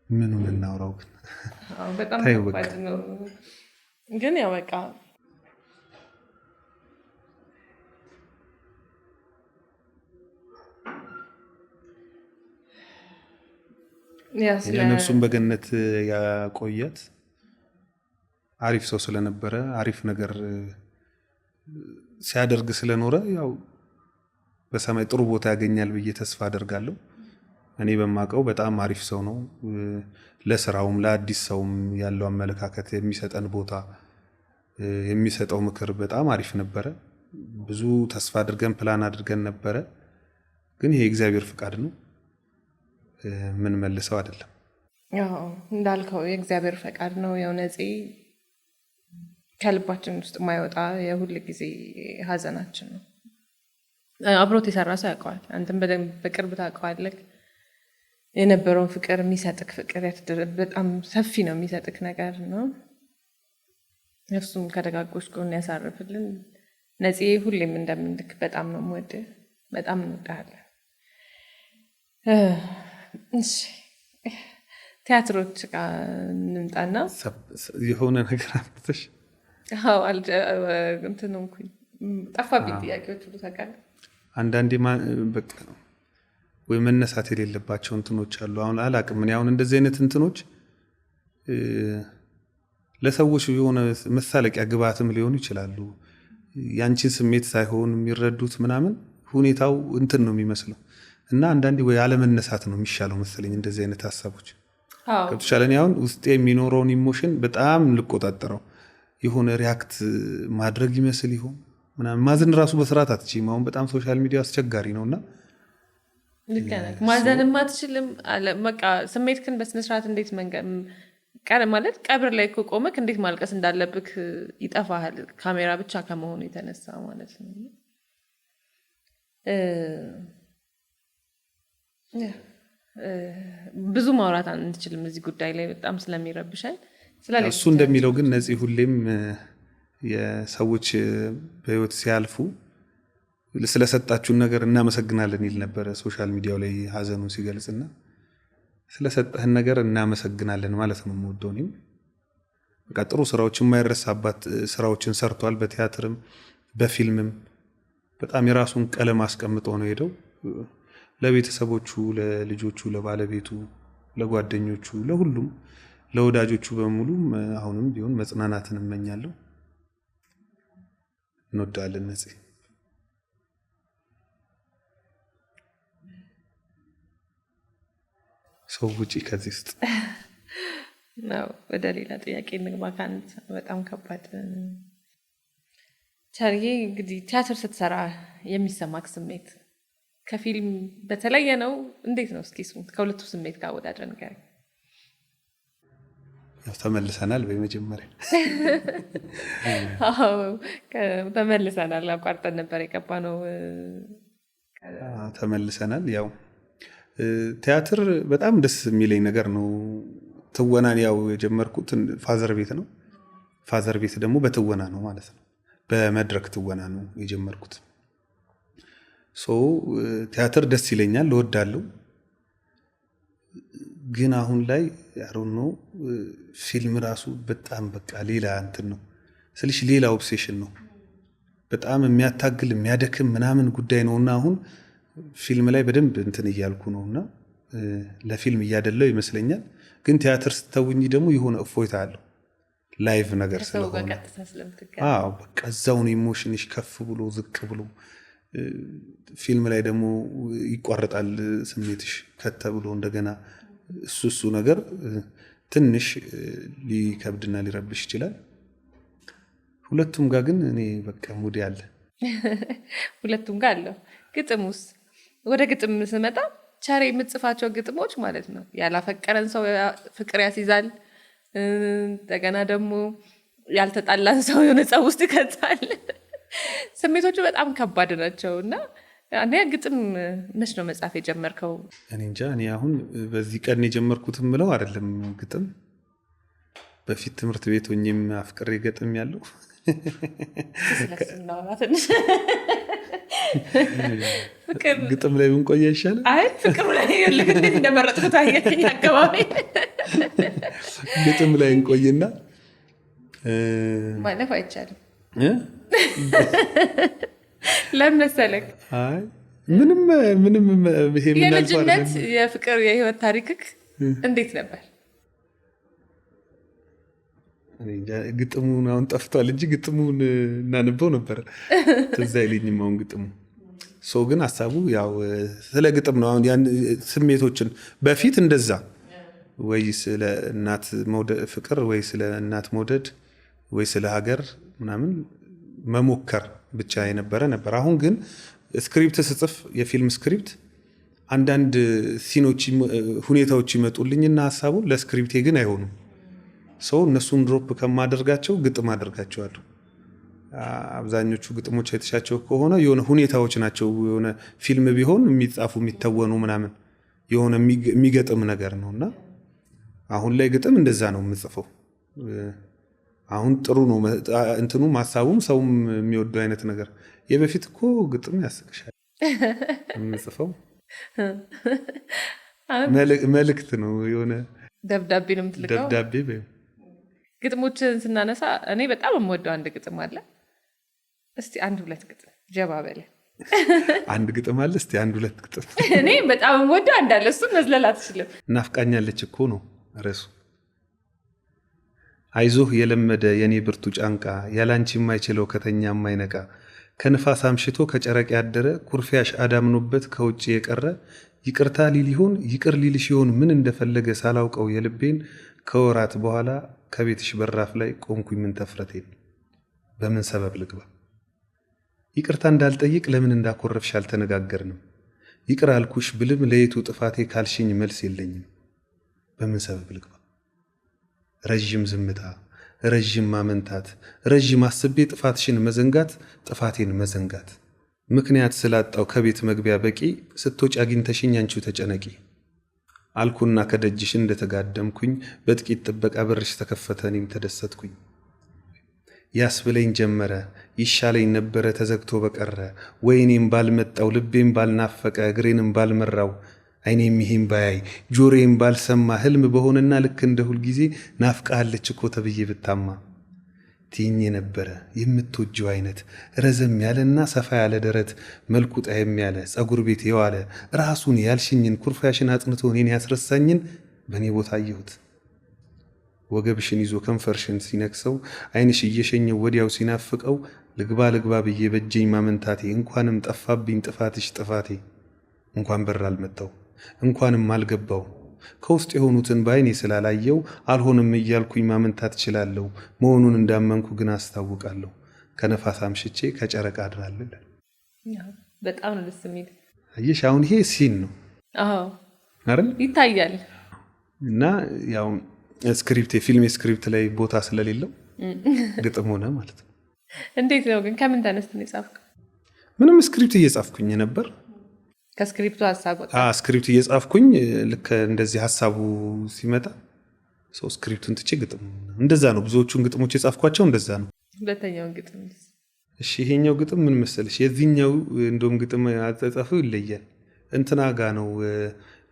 ምኑን እናውራው ግን በጣም ከባድ ነው። ግን ያው በቃ ነፍሱን በገነት ያቆያት። አሪፍ ሰው ስለነበረ አሪፍ ነገር ሲያደርግ ስለኖረ ያው በሰማይ ጥሩ ቦታ ያገኛል ብዬ ተስፋ አደርጋለሁ። እኔ በማውቀው በጣም አሪፍ ሰው ነው። ለስራውም ለአዲስ ሰውም ያለው አመለካከት፣ የሚሰጠን ቦታ፣ የሚሰጠው ምክር በጣም አሪፍ ነበረ። ብዙ ተስፋ አድርገን ፕላን አድርገን ነበረ። ግን ይሄ እግዚአብሔር ፍቃድ ነው፣ ምን መልሰው አይደለም። ያው እንዳልከው የእግዚአብሔር ፈቃድ ነው። ያው ነፂ ከልባችን ውስጥ የማይወጣ የሁል ጊዜ ሀዘናችን ነው። አብሮት የሰራ ሰው ያውቀዋል። አንተም በደንብ በቅርብ ታውቀዋለህ። የነበረውን ፍቅር የሚሰጥክ ፍቅር በጣም ሰፊ ነው የሚሰጥክ ነገር ነው። ነፍሱን ከደጋጎች ጎን ያሳርፍልን። ነፂ ሁሌም እንደምንልክ በጣም ነው የምወድህ፣ በጣም እንወድሃለን። እሺ ቲያትሮች ጋር እንምጣና የሆነ ነገር አምጥተሽ እንትን እንኩኝ ጠፋብኝ ጥያቄዎች ሁሉ ታውቃለህ። አንዳንዴ በቃ ወይ መነሳት የሌለባቸው እንትኖች አሉ። አሁን አላቅም ምን አሁን እንደዚህ አይነት እንትኖች ለሰዎች የሆነ መሳለቂያ ግብአትም ሊሆኑ ይችላሉ። ያንቺን ስሜት ሳይሆን የሚረዱት ምናምን ሁኔታው እንትን ነው የሚመስለው እና አንዳንዴ ወይ አለመነሳት ነው የሚሻለው መሰለኝ እንደዚህ አይነት ሀሳቦች። ከተቻለኝ አሁን ውስጤ የሚኖረውን ኢሞሽን በጣም ልቆጣጠረው የሆነ ሪያክት ማድረግ ይመስል ይሆን ምናምን ማዘን ራሱ በስርዓት አትችይም። አሁን በጣም ሶሻል ሚዲያ አስቸጋሪ ነውና ማዘንም አትችልም። በቃ ስሜትክን በስነ ስርዓት እንዴት ማለት ቀብር ላይ ቆመክ እንዴት ማልቀስ እንዳለብክ ይጠፋሃል፣ ካሜራ ብቻ ከመሆኑ የተነሳ ማለት ነው። ብዙ ማውራት አንችልም እዚህ ጉዳይ ላይ በጣም ስለሚረብሻል። እሱ እንደሚለው ግን ነፂ ሁሌም የሰዎች በህይወት ሲያልፉ ስለሰጣችሁን ነገር እናመሰግናለን ይል ነበረ ሶሻል ሚዲያው ላይ ሀዘኑን ሲገልጽና ስለሰጠህን ነገር እናመሰግናለን ማለት ነው የምወደው። እኔም በቃ ጥሩ ስራዎችን የማይረሳባት ስራዎችን ሰርቷል። በቲያትርም በፊልምም በጣም የራሱን ቀለም አስቀምጦ ነው ሄደው ለቤተሰቦቹ፣ ለልጆቹ፣ ለባለቤቱ፣ ለጓደኞቹ፣ ለሁሉም ለወዳጆቹ በሙሉ አሁንም ቢሆን መጽናናትን እመኛለሁ። እንወዳለን ነፂ። ሰው ውጪ ከዚህ ውስጥ ነው። ወደ ሌላ ጥያቄ እንግባ። ከአንድ በጣም ከባድ ቻርዬ፣ እንግዲህ ቲያትር ስትሰራ የሚሰማክ ስሜት ከፊልም በተለየ ነው? እንዴት ነው? እስኪ እሱን ከሁለቱ ስሜት ጋር ወዳድረ ንገረኝ። ተመልሰናል። በመጀመሪያ ተመልሰናል። አቋርጠን ነበር የገባነው። ተመልሰናል። ያው ቲያትር በጣም ደስ የሚለኝ ነገር ነው። ትወናን ያው የጀመርኩት ፋዘር ቤት ነው። ፋዘር ቤት ደግሞ በትወና ነው ማለት ነው። በመድረክ ትወና ነው የጀመርኩት። ቲያትር ደስ ይለኛል፣ እወዳለሁ። ግን አሁን ላይ ያሮኖ ፊልም ራሱ በጣም በቃ ሌላ እንትን ነው ስልሽ፣ ሌላ ኦብሴሽን ነው። በጣም የሚያታግል የሚያደክም ምናምን ጉዳይ ነውና አሁን ፊልም ላይ በደንብ እንትን እያልኩ ነውና ለፊልም እያደለው ይመስለኛል። ግን ቲያትር ስተውኝ ደግሞ የሆነ እፎይታ አለው ላይቭ ነገር ስለሆነ። አዎ በቃ እዛው ነው ኢሞሽንሽ ከፍ ብሎ ዝቅ ብሎ። ፊልም ላይ ደግሞ ይቋረጣል ስሜትሽ ከተብሎ እንደገና እሱ ነገር ትንሽ ሊከብድና ሊረብሽ ይችላል። ሁለቱም ጋር ግን እኔ በቃ ሙድ ያለ ሁለቱም ጋር አለው። ግጥሙስ? ወደ ግጥም ስመጣ ቻሬ የምትጽፋቸው ግጥሞች ማለት ነው ያላፈቀረን ሰው ፍቅር ያስይዛል፣ እንደገና ደግሞ ያልተጣላን ሰው የሆነ ጸብ ውስጥ ይከታል። ስሜቶቹ በጣም ከባድ ናቸው እና አንዴ ግጥም መች ነው መጻፍ የጀመርከው? እኔ እንጃ። እኔ አሁን በዚህ ቀን የጀመርኩት ምለው አይደለም ግጥም። በፊት ትምህርት ቤት ሆኜም አፍቅሬ ገጥም ያለው ግጥም ላይ ብንቆይ ይሻላል። አይ ፍቅሩ ላይ ልክ እንዴት እንደመረጥኩት አየኸኝ። አካባቢ ግጥም ላይ እንቆይና ማለፍ አይቻልም። ለምን መሰለክ? አይ ምንም ይሄ ምን የልጅነት የፍቅር የህይወት ታሪክክ እንዴት ነበር? ግጥሙን አሁን ጠፍቷል እንጂ ግጥሙን እናንበው ነበር። ትዝ አይለኝም አሁን ግጥሙ። ሰው ግን ሀሳቡ ያው ስለ ግጥም ነው። አሁን ያን ስሜቶችን በፊት እንደዛ ወይ ስለ እናት መውደድ ፍቅር፣ ወይ ስለ እናት መውደድ፣ ወይ ስለ ሀገር ምናምን መሞከር ብቻ የነበረ ነበር። አሁን ግን ስክሪፕት ስጽፍ የፊልም ስክሪፕት አንዳንድ ሲኖች ሁኔታዎች ይመጡልኝና ሀሳቡን ለስክሪፕቴ ግን አይሆኑም። ሰው እነሱን ድሮፕ ከማደርጋቸው ግጥም አደርጋቸዋለሁ። አብዛኞቹ ግጥሞች የተሻቸው ከሆነ የሆነ ሁኔታዎች ናቸው። የሆነ ፊልም ቢሆን የሚጻፉ የሚተወኑ ምናምን የሆነ የሚገጥም ነገር ነውና አሁን ላይ ግጥም እንደዛ ነው የምጽፈው። አሁን ጥሩ ነው እንትኑ ሀሳቡም ሰውም የሚወደው አይነት ነገር። የበፊት እኮ ግጥም ያስቅሻል። የምጽፈው መልእክት ነው፣ የሆነ ደብዳቤ ነው የምትልቀው። ደብዳቤ በይው። ግጥሞችን ስናነሳ እኔ በጣም የምወደው አንድ ግጥም አለ። እስቲ አንድ ሁለት ግጥም ጀባ በለ። አንድ ግጥም አለ። እስቲ አንድ ሁለት ግጥም። እኔ በጣም የምወደው አንድ አለ። እሱን መዝለል አትችልም። ናፍቃኛለች እኮ ነው ርዕሱ። አይዞህ የለመደ የኔ ብርቱ ጫንቃ፣ ያላንቺ የማይችለው ከተኛ የማይነቃ፣ ከንፋስ አምሽቶ ከጨረቅ ያደረ፣ ኩርፊያሽ አዳምኖበት ከውጭ የቀረ፣ ይቅርታ ሊል ይሆን ይቅር ሊልሽ ይሆን ምን እንደፈለገ ሳላውቀው የልቤን፣ ከወራት በኋላ ከቤትሽ በራፍ ላይ ቆምኩኝ ምን ተፍረቴን፣ በምን ሰበብ ልግባ? ይቅርታ እንዳልጠይቅ ለምን እንዳኮረፍሽ አልተነጋገርንም፣ ይቅር አልኩሽ ብልም ለየቱ ጥፋቴ ካልሽኝ መልስ የለኝም፣ በምን ሰበብ ልግባ? ረዥም ዝምታ፣ ረዥም ማመንታት፣ ረዥም አስቤ ጥፋትሽን መዘንጋት፣ ጥፋቴን መዘንጋት፣ ምክንያት ስላጣው ከቤት መግቢያ በቂ፣ ስትወጪ አግኝተሽኝ አንቺው ተጨነቂ አልኩና ከደጅሽ እንደተጋደምኩኝ፣ በጥቂት ጥበቃ በርሽ ተከፈተ እኔም ተደሰትኩኝ። ያስብለኝ ጀመረ ይሻለኝ ነበረ ተዘግቶ በቀረ፣ ወይኔም ባልመጣው ልቤም ባልናፈቀ እግሬንም ባልመራው፣ አይኔም ይሄም ባያይ ጆሮዬም ባልሰማ፣ ህልም በሆነና ልክ እንደ ሁል ጊዜ ናፍቃለች እኮ ተብዬ ብታማ፣ ትይኝ የነበረ የምትወጂው አይነት ረዘም ያለና ሰፋ ያለ ደረት፣ መልኩ ጣየም ያለ ጸጉር ቤት የዋለ ራሱን ያልሽኝን ኩርፊያሽን አጥንቶ እኔን ያስረሳኝን በእኔ ቦታ አየሁት። ወገብሽን ይዞ ከንፈርሽን ሲነክሰው ዓይንሽ እየሸኘው ወዲያው ሲናፍቀው ልግባ ብዬ በጀኝ ማመንታቴ እንኳንም ጠፋብኝ ጥፋትሽ ጥፋቴ እንኳን በር አልመጣው እንኳንም አልገባው ከውስጥ የሆኑትን በዓይኔ ስላላየው አልሆንም እያልኩኝ ማመንታት እችላለሁ መሆኑን እንዳመንኩ ግን አስታውቃለሁ ከነፋስ አምሽቼ ከጨረቃ አድራለሁ። በጣም ነው ደስ የሚል። አየሽ አሁን ይሄ ሲን ነው አይደል? ይታያል። እና ያው ስክሪፕት የፊልም ስክሪፕት ላይ ቦታ ስለሌለው ግጥም ሆነ ማለት ነው። እንዴት ነው ግን ከምን ተነስተህ ነው የጻፍከው? ምንም ስክሪፕት እየጻፍኩኝ ነበር። ከስክሪፕቱ ሐሳብ ወጣ? ስክሪፕት እየጻፍኩኝ ልክ እንደዚህ ሐሳቡ ሲመጣ ሰው ስክሪፕቱን ትቼ ግጥም እንደዛ ነው። ብዙዎቹን ግጥሞች የጻፍኳቸው እንደዛ ነው። ሁለተኛውን ግጥም እሺ፣ ይሄኛው ግጥም ምን መሰለሽ? የዚህኛው እንደውም ግጥም አጻጻፉ ይለያል። እንትና ጋ ነው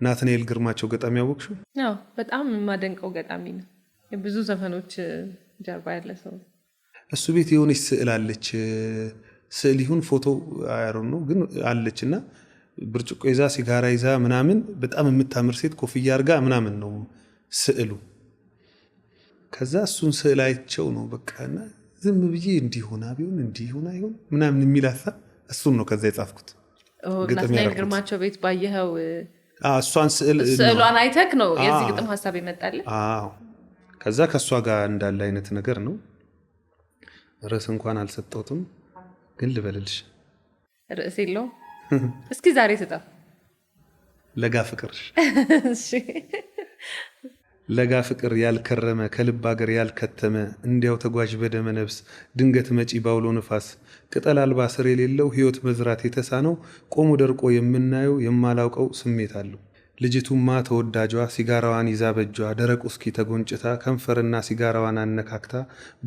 ናትናኤል ግርማቸው ገጣሚ ያወቅሽው? አዎ፣ በጣም የማደንቀው ገጣሚ ነው። የብዙ ዘፈኖች ጀርባ ያለ ሰው። እሱ ቤት የሆነች ስዕል አለች። ስዕል ይሁን ፎቶ አያሮን ነው ግን አለች እና ብርጭቆ ይዛ ሲጋራ ይዛ ምናምን በጣም የምታምር ሴት ኮፍያ አርጋ ምናምን ነው ስዕሉ። ከዛ እሱን ስዕል አይቸው ነው በቃና ዝም ብዬ እንዲሆና ቢሆን እንዲሆና ይሆን ምናምን የሚል ሀሳብ እሱን ነው ከዛ የጻፍኩት። ናትናኤል ግርማቸው ቤት ባየኸው እሷን ስዕሏን አይተክ ነው የዚህ ግጥም ሀሳብ ይመጣል? አዎ። ከዛ ከእሷ ጋር እንዳለ አይነት ነገር ነው። ርዕስ እንኳን አልሰጠሁትም ግን ልበልልሽ። ርዕስ የለውም? እስኪ ዛሬ ስጠው። ለጋ ፍቅር። ለጋ ፍቅር ያልከረመ ከልብ አገር ያልከተመ እንዲያው ተጓዥ በደመ ነፍስ ድንገት መጪ ባውሎ ንፋስ ቅጠል አልባ ስር የሌለው ሕይወት መዝራት የተሳነው ቆሞ ደርቆ የምናየው የማላውቀው ስሜት አለው። ልጅቱማ ተወዳጇ ሲጋራዋን ይዛ በጇ ደረቁ እስኪ ተጎንጭታ ከንፈርና ሲጋራዋን አነካክታ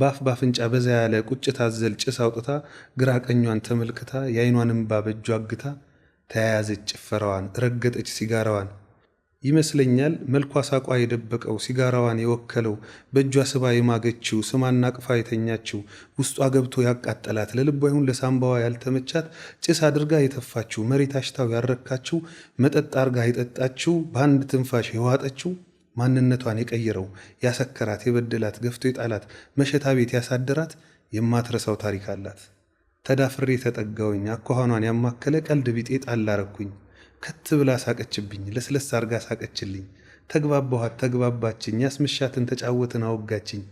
ባፍ ባፍንጫ በዛ ያለ ቁጭት አዘል ጭስ አውጥታ ግራ ቀኟን ተመልክታ የአይኗን እንባ በጇ አግታ ተያያዘች ጭፈራዋን ረገጠች ሲጋራዋን ይመስለኛል መልኳ ሳቋ የደበቀው ሲጋራዋን የወከለው በእጇ ስባ የማገችው ስማና ቅፋ የተኛችው ውስጧ ገብቶ ያቃጠላት ለልቧ ይሁን ለሳምባዋ ያልተመቻት ጭስ አድርጋ የተፋችው መሬት አሽታው ያረካችው መጠጥ አርጋ የጠጣችው በአንድ ትንፋሽ የዋጠችው ማንነቷን የቀየረው ያሰከራት የበደላት ገፍቶ የጣላት መሸታ ቤት ያሳደራት የማትረሳው ታሪክ አላት። ተዳፍሬ ተጠጋውኝ አኳኋኗን ያማከለ ቀልድ ቢጤ ጣል አረኩኝ ከት ብላ ሳቀችብኝ ለስለስ አርጋ ሳቀችልኝ ተግባባኋት ተግባባችኝ ያስምሻትን ተጫወትን አወጋችኝ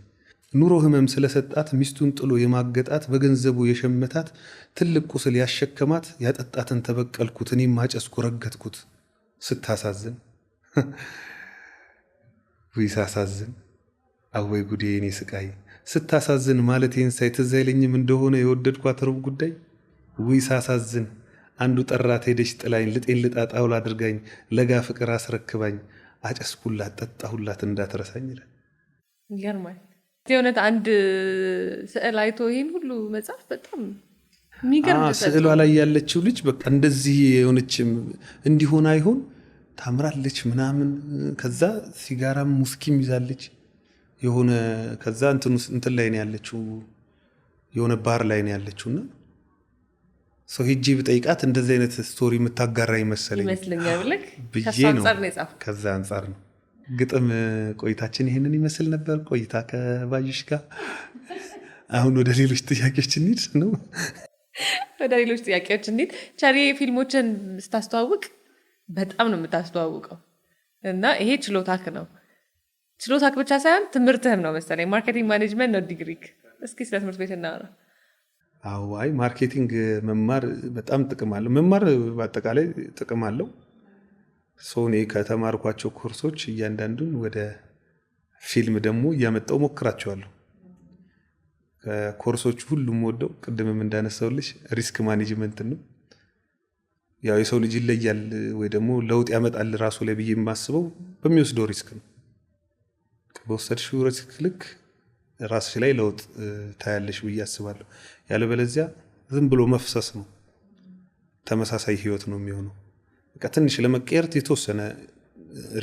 ኑሮ ህመም ስለሰጣት ሚስቱን ጥሎ የማገጣት በገንዘቡ የሸመታት ትልቅ ቁስል ያሸከማት ያጠጣትን ተበቀልኩት እኔም ማጨስኩ ረገጥኩት ስታሳዝን ወይ ሳሳዝን አወይ ጉዴ እኔ ስቃይ ስታሳዝን ማለቴን ሳይ ትዝ አይለኝም እንደሆነ የወደድኳት ሩብ ጉዳይ ወይ ሳሳዝን አንዱ ጠራት ሄደች ጥላኝ ልጤን ልጣ ጣውላ አድርጋኝ ለጋ ፍቅር አስረክባኝ አጨስኩላት ጠጣሁላት እንዳትረሳኝ ይላል። ይገርማል። የእውነት አንድ ስዕል አይቶ ይሄን ሁሉ መጽሐፍ በጣም የሚገርም ስዕሏ ላይ ያለችው ልጅ በቃ እንደዚህ የሆነችም እንዲሆን አይሆን ታምራለች ምናምን ከዛ ሲጋራም ሙስኪም ይዛለች የሆነ ከዛ እንትን ላይ ነው ያለችው የሆነ ባር ላይ ነው ያለችውና ሰው ሂጂ ብጠይቃት እንደዚህ አይነት ስቶሪ የምታጋራ ይመስለኛል ብዬ ነው። ከዛ አንጻር ነው። ግጥም ቆይታችን ይሄንን ይመስል ነበር። ቆይታ ከባዩሽ ጋር። አሁን ወደ ሌሎች ጥያቄዎች እንሂድ ነው። ወደ ሌሎች ጥያቄዎች እንሂድ። ቸሪ ፊልሞችን ስታስተዋውቅ በጣም ነው የምታስተዋውቀው እና ይሄ ችሎታክ ነው። ችሎታክ ብቻ ሳይሆን ትምህርትህም ነው መሰለኝ። ማርኬቲንግ ማኔጅመንት ነው ዲግሪክ። እስኪ ስለ ትምህርት ቤት እናወራ። አይ ማርኬቲንግ መማር በጣም ጥቅም አለው። መማር በአጠቃላይ ጥቅም አለው። እኔ ከተማርኳቸው ኮርሶች እያንዳንዱን ወደ ፊልም ደግሞ እያመጣው ሞክራቸዋለሁ። ከኮርሶች ሁሉም ወደው ቅድምም እንዳነሳውልሽ ሪስክ ማኔጅመንት ነው። ያው የሰው ልጅ ይለያል ወይ ደግሞ ለውጥ ያመጣል ራሱ ላይ ብዬ የማስበው በሚወስደው ሪስክ ነው። በወሰድሽው ሪስክ ልክ ራስሽ ላይ ለውጥ ታያለሽ ብዬ አስባለሁ። ያለበለዚያ ዝም ብሎ መፍሰስ ነው፣ ተመሳሳይ ህይወት ነው የሚሆነው። በቃ ትንሽ ለመቀየር የተወሰነ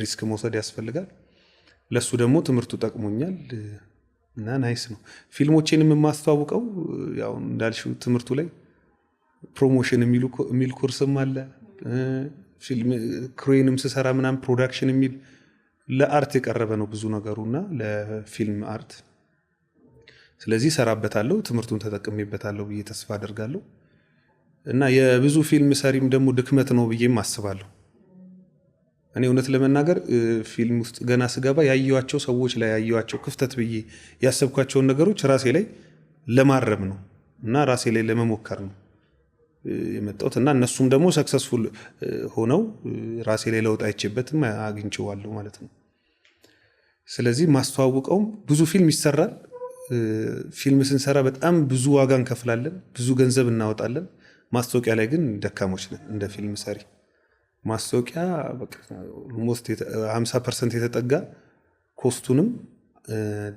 ሪስክ መውሰድ ያስፈልጋል። ለሱ ደግሞ ትምህርቱ ጠቅሞኛል እና ናይስ ነው። ፊልሞቼንም የማስተዋውቀው ያው እንዳልሽው ትምህርቱ ላይ ፕሮሞሽን የሚል ኮርስም አለ። ፊልም ክሩንም ስሰራ ምናምን ፕሮዳክሽን የሚል ለአርት የቀረበ ነው ብዙ ነገሩና ለፊልም አርት። ስለዚህ ሰራበታለሁ፣ ትምህርቱን ተጠቅሜበታለሁ ብዬ ተስፋ አደርጋለሁ። እና የብዙ ፊልም ሰሪም ደግሞ ድክመት ነው ብዬም አስባለሁ። እኔ እውነት ለመናገር ፊልም ውስጥ ገና ስገባ ያየኋቸው ሰዎች ላይ ያየኋቸው ክፍተት ብዬ ያሰብኳቸውን ነገሮች ራሴ ላይ ለማረም ነው እና ራሴ ላይ ለመሞከር ነው የመጣሁት እና እነሱም ደግሞ ሰክሰስፉል ሆነው ራሴ ላይ ለውጥ አይቼበትም አግኝቼዋለሁ ማለት ነው። ስለዚህ ማስተዋወቀውም ብዙ ፊልም ይሰራል። ፊልም ስንሰራ በጣም ብዙ ዋጋ እንከፍላለን፣ ብዙ ገንዘብ እናወጣለን። ማስታወቂያ ላይ ግን ደካሞች ነን እንደ ፊልም ሰሪ። ማስታወቂያ ኦልሞስት 50% የተጠጋ ኮስቱንም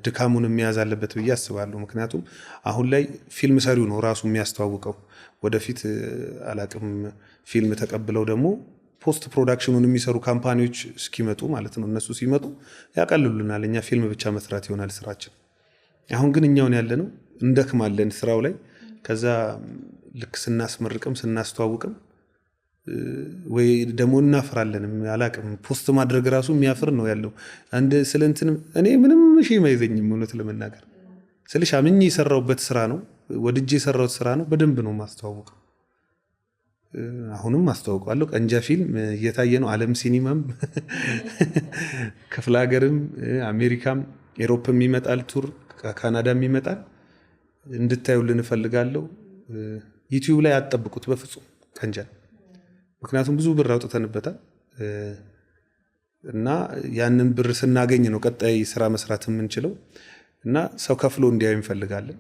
ድካሙንም መያዝ አለበት ብዬ አስባለሁ። ምክንያቱም አሁን ላይ ፊልም ሰሪው ነው ራሱ የሚያስተዋውቀው። ወደፊት አላቅም ፊልም ተቀብለው ደግሞ ፖስት ፕሮዳክሽኑን የሚሰሩ ካምፓኒዎች እስኪመጡ ማለት ነው፣ እነሱ ሲመጡ ያቀልሉልናል። እኛ ፊልም ብቻ መስራት ይሆናል ስራችን። አሁን ግን እኛውን ያለ ነው እንደክማለን ስራው ላይ። ከዛ ልክ ስናስመርቅም ስናስተዋውቅም ወይ ደግሞ እናፍራለንም። አላቅም ፖስት ማድረግ ራሱ የሚያፍር ነው ያለው። አንድ ስለንትን እኔ ምንም አይዘኝም እውነት ለመናገር ስልሽ አምኜ የሰራሁበት ስራ ነው፣ ወድጄ የሰራሁት ስራ ነው። በደንብ ነው ማስተዋወቀው። አሁንም አስተዋውቀዋለሁ። ቀንጃ ፊልም እየታየ ነው፣ ዓለም ሲኒማም ክፍለ ሀገርም አሜሪካም ኤሮፕም ይመጣል፣ ቱር ካናዳም ይመጣል። እንድታዩልን እፈልጋለሁ። ዩቲዩብ ላይ አትጠብቁት በፍጹም ቀንጃ፣ ምክንያቱም ብዙ ብር አውጥተንበታል እና ያንን ብር ስናገኝ ነው ቀጣይ ስራ መስራት የምንችለው እና ሰው ከፍሎ እንዲያዩ እንፈልጋለን።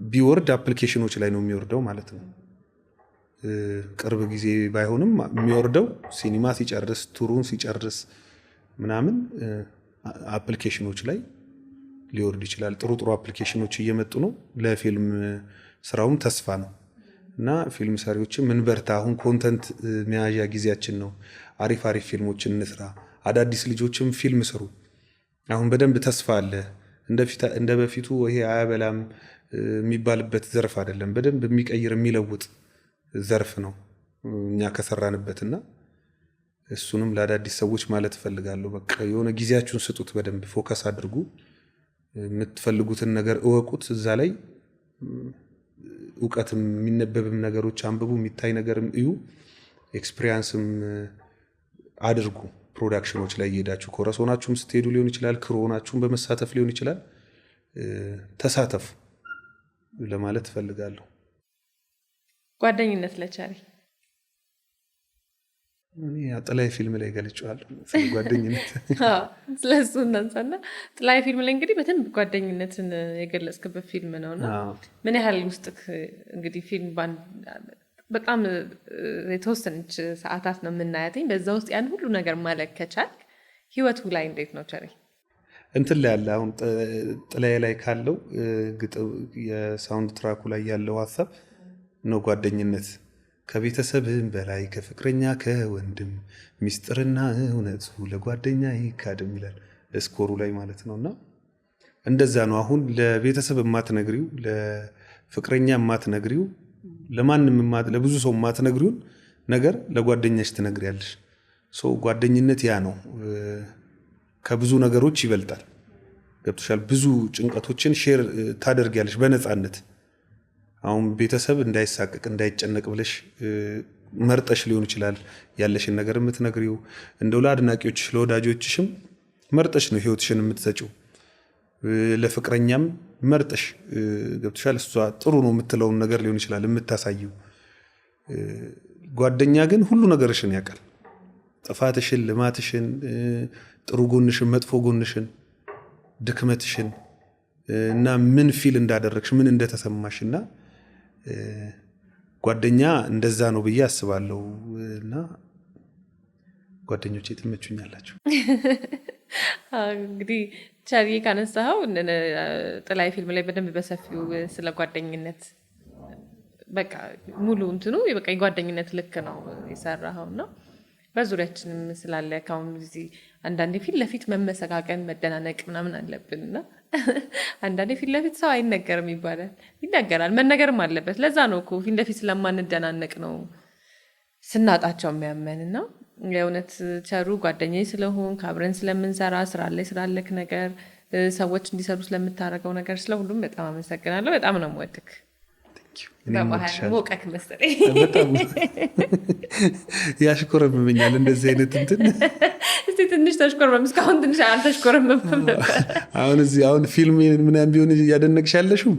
ቢወርድ አፕሊኬሽኖች ላይ ነው የሚወርደው ማለት ነው። ቅርብ ጊዜ ባይሆንም የሚወርደው ሲኒማ ሲጨርስ ቱሩን ሲጨርስ ምናምን አፕሊኬሽኖች ላይ ሊወርድ ይችላል። ጥሩ ጥሩ አፕሊኬሽኖች እየመጡ ነው። ለፊልም ስራውም ተስፋ ነው እና ፊልም ሰሪዎችም እንበርታ። አሁን ኮንተንት መያዣ ጊዜያችን ነው። አሪፍ ፊልሞችን እንስራ። አዳዲስ ልጆችም ፊልም ስሩ። አሁን በደንብ ተስፋ አለ። እንደ በፊቱ ይሄ አያበላም የሚባልበት ዘርፍ አይደለም። በደንብ የሚቀይር የሚለውጥ ዘርፍ ነው እኛ ከሰራንበትና እሱንም ለአዳዲስ ሰዎች ማለት እፈልጋለሁ። በቃ የሆነ ጊዜያችሁን ስጡት፣ በደንብ ፎከስ አድርጉ፣ የምትፈልጉትን ነገር እወቁት። እዛ ላይ እውቀትም የሚነበብም ነገሮች አንብቡ፣ የሚታይ ነገርም እዩ፣ ኤክስፒሪየንስም አድርጉ። ፕሮዳክሽኖች ላይ እየሄዳችሁ ኮረስ ሆናችሁም ስትሄዱ ሊሆን ይችላል፣ ክሩ ሆናችሁም በመሳተፍ ሊሆን ይችላል። ተሳተፉ ለማለት እፈልጋለሁ። ጓደኝነት ለቻሪ እኔ ጥላይ ፊልም ላይ ገልጬዋለሁ ስለ ጓደኝነት። ስለሱ እናንሳና ጥላይ ፊልም ላይ እንግዲህ በደንብ ጓደኝነትን የገለጽክበት ፊልም ነውና ምን ያህል ውስጥ እንግዲህ ፊልም በጣም የተወሰነች ሰዓታት ነው የምናያትኝ። በዛ ውስጥ ያን ሁሉ ነገር ማለት ከቻልክ ህይወቱ ላይ እንዴት ነው ቸሪ? እንትን ላይ ያለ አሁን ጥላይ ላይ ካለው የሳውንድ ትራኩ ላይ ያለው ሀሳብ ነው ጓደኝነት ከቤተሰብም በላይ ከፍቅረኛ ከወንድም ሚስጥርና እውነቱ ለጓደኛ ይካድም ይላል እስኮሩ ላይ ማለት ነውና እንደዛ ነው። አሁን ለቤተሰብ የማትነግሪው ለፍቅረኛ የማትነግሪው ለማንም ለብዙ ሰው የማትነግሪውን ነገር ለጓደኛሽ ትነግሪያለሽ። ሰው ጓደኝነት ያ ነው፣ ከብዙ ነገሮች ይበልጣል። ገብቶሻል? ብዙ ጭንቀቶችን ሼር ታደርጊያለሽ በነፃነት። አሁን ቤተሰብ እንዳይሳቀቅ እንዳይጨነቅ ብለሽ መርጠሽ ሊሆን ይችላል ያለሽን ነገር የምትነግሪው። እንደው ለአድናቂዎችሽ ለወዳጆችሽም መርጠሽ ነው ህይወትሽን የምትሰጪው። ለፍቅረኛም መርጠሽ ገብቶሻል? እሷ ጥሩ ነው የምትለውን ነገር ሊሆን ይችላል የምታሳየው። ጓደኛ ግን ሁሉ ነገርሽን ያውቃል። ጥፋትሽን፣ ልማትሽን፣ ጥሩ ጎንሽን፣ መጥፎ ጎንሽን፣ ድክመትሽን እና ምን ፊል እንዳደረግሽ ምን እንደተሰማሽና ጓደኛ እንደዛ ነው ብዬ አስባለሁ። እና ጓደኞቼ ትመቹኛላችሁ። እንግዲህ ቻሪ ካነሳኸው ጥላይ ፊልም ላይ በደንብ በሰፊው ስለ ጓደኝነት በቃ ሙሉ እንትኑ በቃ የጓደኝነት ልክ ነው የሰራኸው ነው። በዙሪያችንም ስላለ ካሁን ጊዜ አንዳንዴ ፊት ለፊት መመሰጋቀን መደናነቅ ምናምን አለብንና አንዳንዴ ፊት ለፊት ሰው አይነገርም ይባላል። ይነገራል፣ መነገርም አለበት። ለዛ ነው እኮ ፊት ለፊት ስለማንደናነቅ ነው ስናጣቸው የሚያመንና የእውነት ቸሩ ጓደኛዬ ስለሆንክ አብረን ስለምንሰራ ስራ ላይ ስላለክ ነገር ሰዎች እንዲሰሩ ስለምታደርገው ነገር ስለሁሉም በጣም አመሰግናለሁ። በጣም ነው የምወድክ። በባህል ሞቀክ መሰለኝ። በጣም ያሽኮረምመኛል እንደዚህ አይነት እንትን። እስቲ ትንሽ ተሽኮርመም። እስካሁን ትንሽ አልተሽኮረመምም ነበር። አሁን ፊልም ምናምን ቢሆን እያደነቅሽ ያለሽው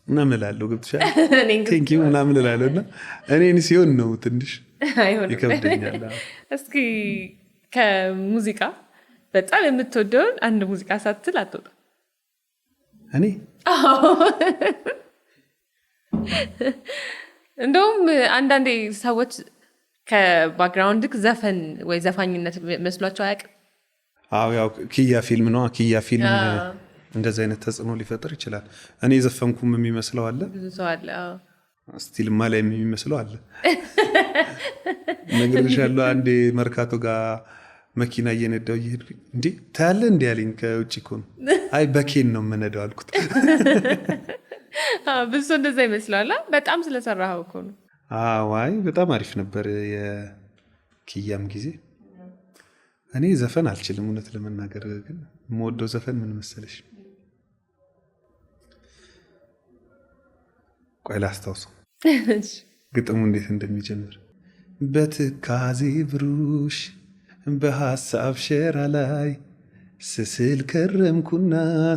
ምናምን እላለሁ። ገብቶሻል? ቴንኪው ምናምን እላለሁ እና እኔን ሲሆን ነው ትንሽ ይከብደኛል። እስኪ ከሙዚቃ በጣም የምትወደውን አንድ ሙዚቃ ሳትል አትወጣም? እኔ እንደውም አንዳንዴ ሰዎች ከባክግራውንድክ ዘፈን ወይ ዘፋኝነት መስሏቸው አያውቅም? አዎ ያው ኪያ ፊልም ነው። ኪያ ፊልም እንደዚህ አይነት ተጽዕኖ ሊፈጥር ይችላል። እኔ ዘፈንኩም የሚመስለው አለ፣ ብዙ ሰው አለ። ስቲልማ ላይ የሚመስለው አለ። ነግሬሻለሁ። አንዴ መርካቶ ጋር መኪና እየነዳው እየሄድኩኝ እንዴ ታያለህ እንዲ ያለኝ ከውጭ እኮ ነው። አይ በኬን ነው የምነዳው አልኩት። ብዙ ሰው እንደዛ ይመስለዋል። በጣም ስለሰራኸው እኮ ነው። አይ በጣም አሪፍ ነበር የኪያም ጊዜ። እኔ ዘፈን አልችልም እውነት ለመናገር፣ ግን የምወደው ዘፈን ምን መሰለሽ? ቆይ ላስታውሰው ግጥሙ እንዴት እንደሚጀምር። በትካዜ ብሩሽ በሐሳብ ሸራ ላይ ስስል ከረምኩና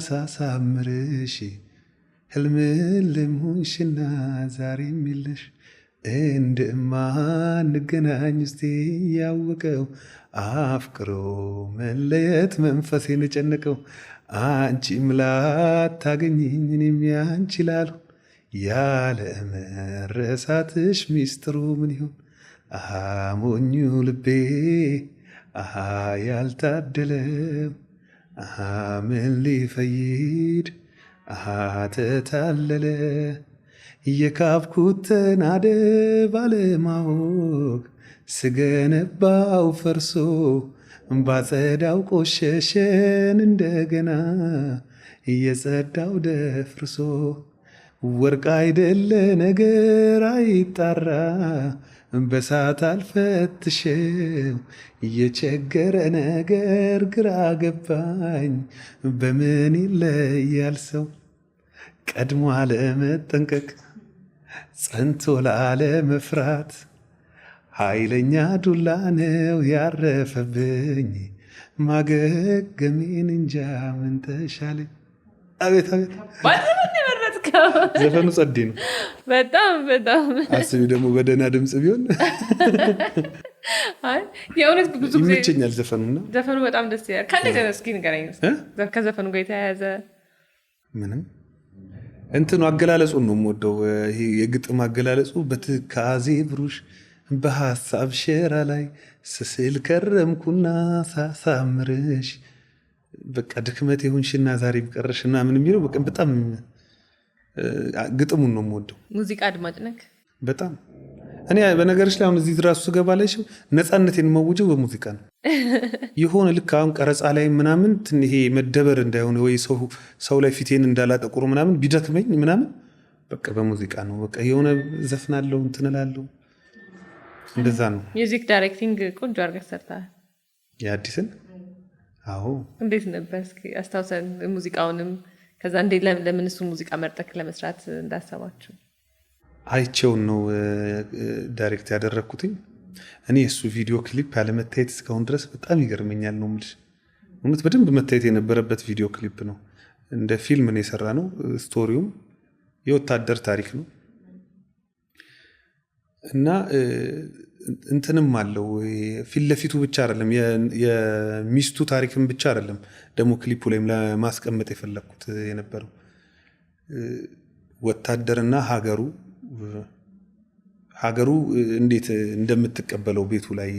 ሳሳምርሽ ህልምልም ሆንሽና ዛሬ የሚልሽ እንደማ እንገናኝ ውስጤ ያወቀው አፍቅሮ መለየት መንፈሴን ጨነቀው። አንቺም ላታገኝኝ እኔም ያንቺ ላልሆን ያለ መረሳትሽ ሚስጥሩ ምን ይሆን? አሃ ሞኙ ልቤ አሃ ያልታደለው አሃ ምን ሊፈይድ አሃ ተታለለ። እየካብኩት ተናደ ባለማወቅ ስገነባው ፈርሶ ባጸዳው ቆሸሸን እንደገና እየጸዳው ደፍርሶ። ወርቅ አይደለ ነገር አይጣራ በሳት አልፈትሸው እየቸገረ ነገር ግራ ገባኝ በምን ይለያል ሰው? ቀድሞ አለመጠንቀቅ ጸንቶ ላለመፍራት ኃይለኛ ዱላ ነው ያረፈብኝ ማገገሜን እንጃ ምን ተሻለኝ። አቤት አቤት ዘፈኑ ጸዴ ነው በጣም በጣም። አስቢ ደግሞ በደህና ድምፅ ቢሆን የእውነት ብዙ ጊዜ ይመቸኛል ዘፈኑና ዘፈኑ በጣም ደስ ይላል። ከእንዴት እስኪ ንገረኝ ከዘፈኑ ጋር የተያያዘ ምንም እንትኑ አገላለጹን ነው የምወደው። ይሄ የግጥም አገላለጹ በትካዜ ብሩሽ በሐሳብ ሸራ ላይ ስስል ከረምኩና ሳሳምርሽ በቃ ድክመት ይሁንሽና ዛሬ ቢቀርሽና ምን የሚለው በቃ በጣም ግጥሙን ነው የምወደው። ሙዚቃ አድማጭ ነህ? በጣም እኔ በነገርሽ ላይ አሁን እዚህ ድራሱ ስገባ ላይ ነፃነቴን የማውጀው በሙዚቃ ነው። የሆነ ልክ አሁን ቀረጻ ላይ ምናምን ይሄ መደበር እንዳይሆነ ወይ ሰው ላይ ፊቴን እንዳላጠቁሩ ምናምን ቢደክመኝ ምናምን በቃ በሙዚቃ ነው። በቃ የሆነ ዘፍናለሁ እንትን እላለሁ። እንደዛ ነው። ሚውዚክ ዳይሬክቲንግ ቆንጆ አድርገህ ሰርተሃል። የአዲስን አዎ። እንዴት ነበር እስኪ አስታውሰን ሙዚቃውንም። ከዛ እንዴት ለምን እሱን ሙዚቃ መርጠክ ለመስራት እንዳሰባችሁ? አይቼውን ነው ዳይሬክት ያደረግኩትኝ። እኔ የእሱ ቪዲዮ ክሊፕ ያለመታየት እስካሁን ድረስ በጣም ይገርመኛል ነው የምልሽ። እውነት በደንብ መታየት የነበረበት ቪዲዮ ክሊፕ ነው። እንደ ፊልም ነው የሰራ ነው። ስቶሪውም የወታደር ታሪክ ነው እና እንትንም አለው ፊት ለፊቱ ብቻ አይደለም የሚስቱ ታሪክም ብቻ አይደለም ደግሞ ክሊፑ ላይም ለማስቀመጥ የፈለግኩት የነበረው ወታደርና ሀገሩ እንዴት እንደምትቀበለው ቤቱ ላይ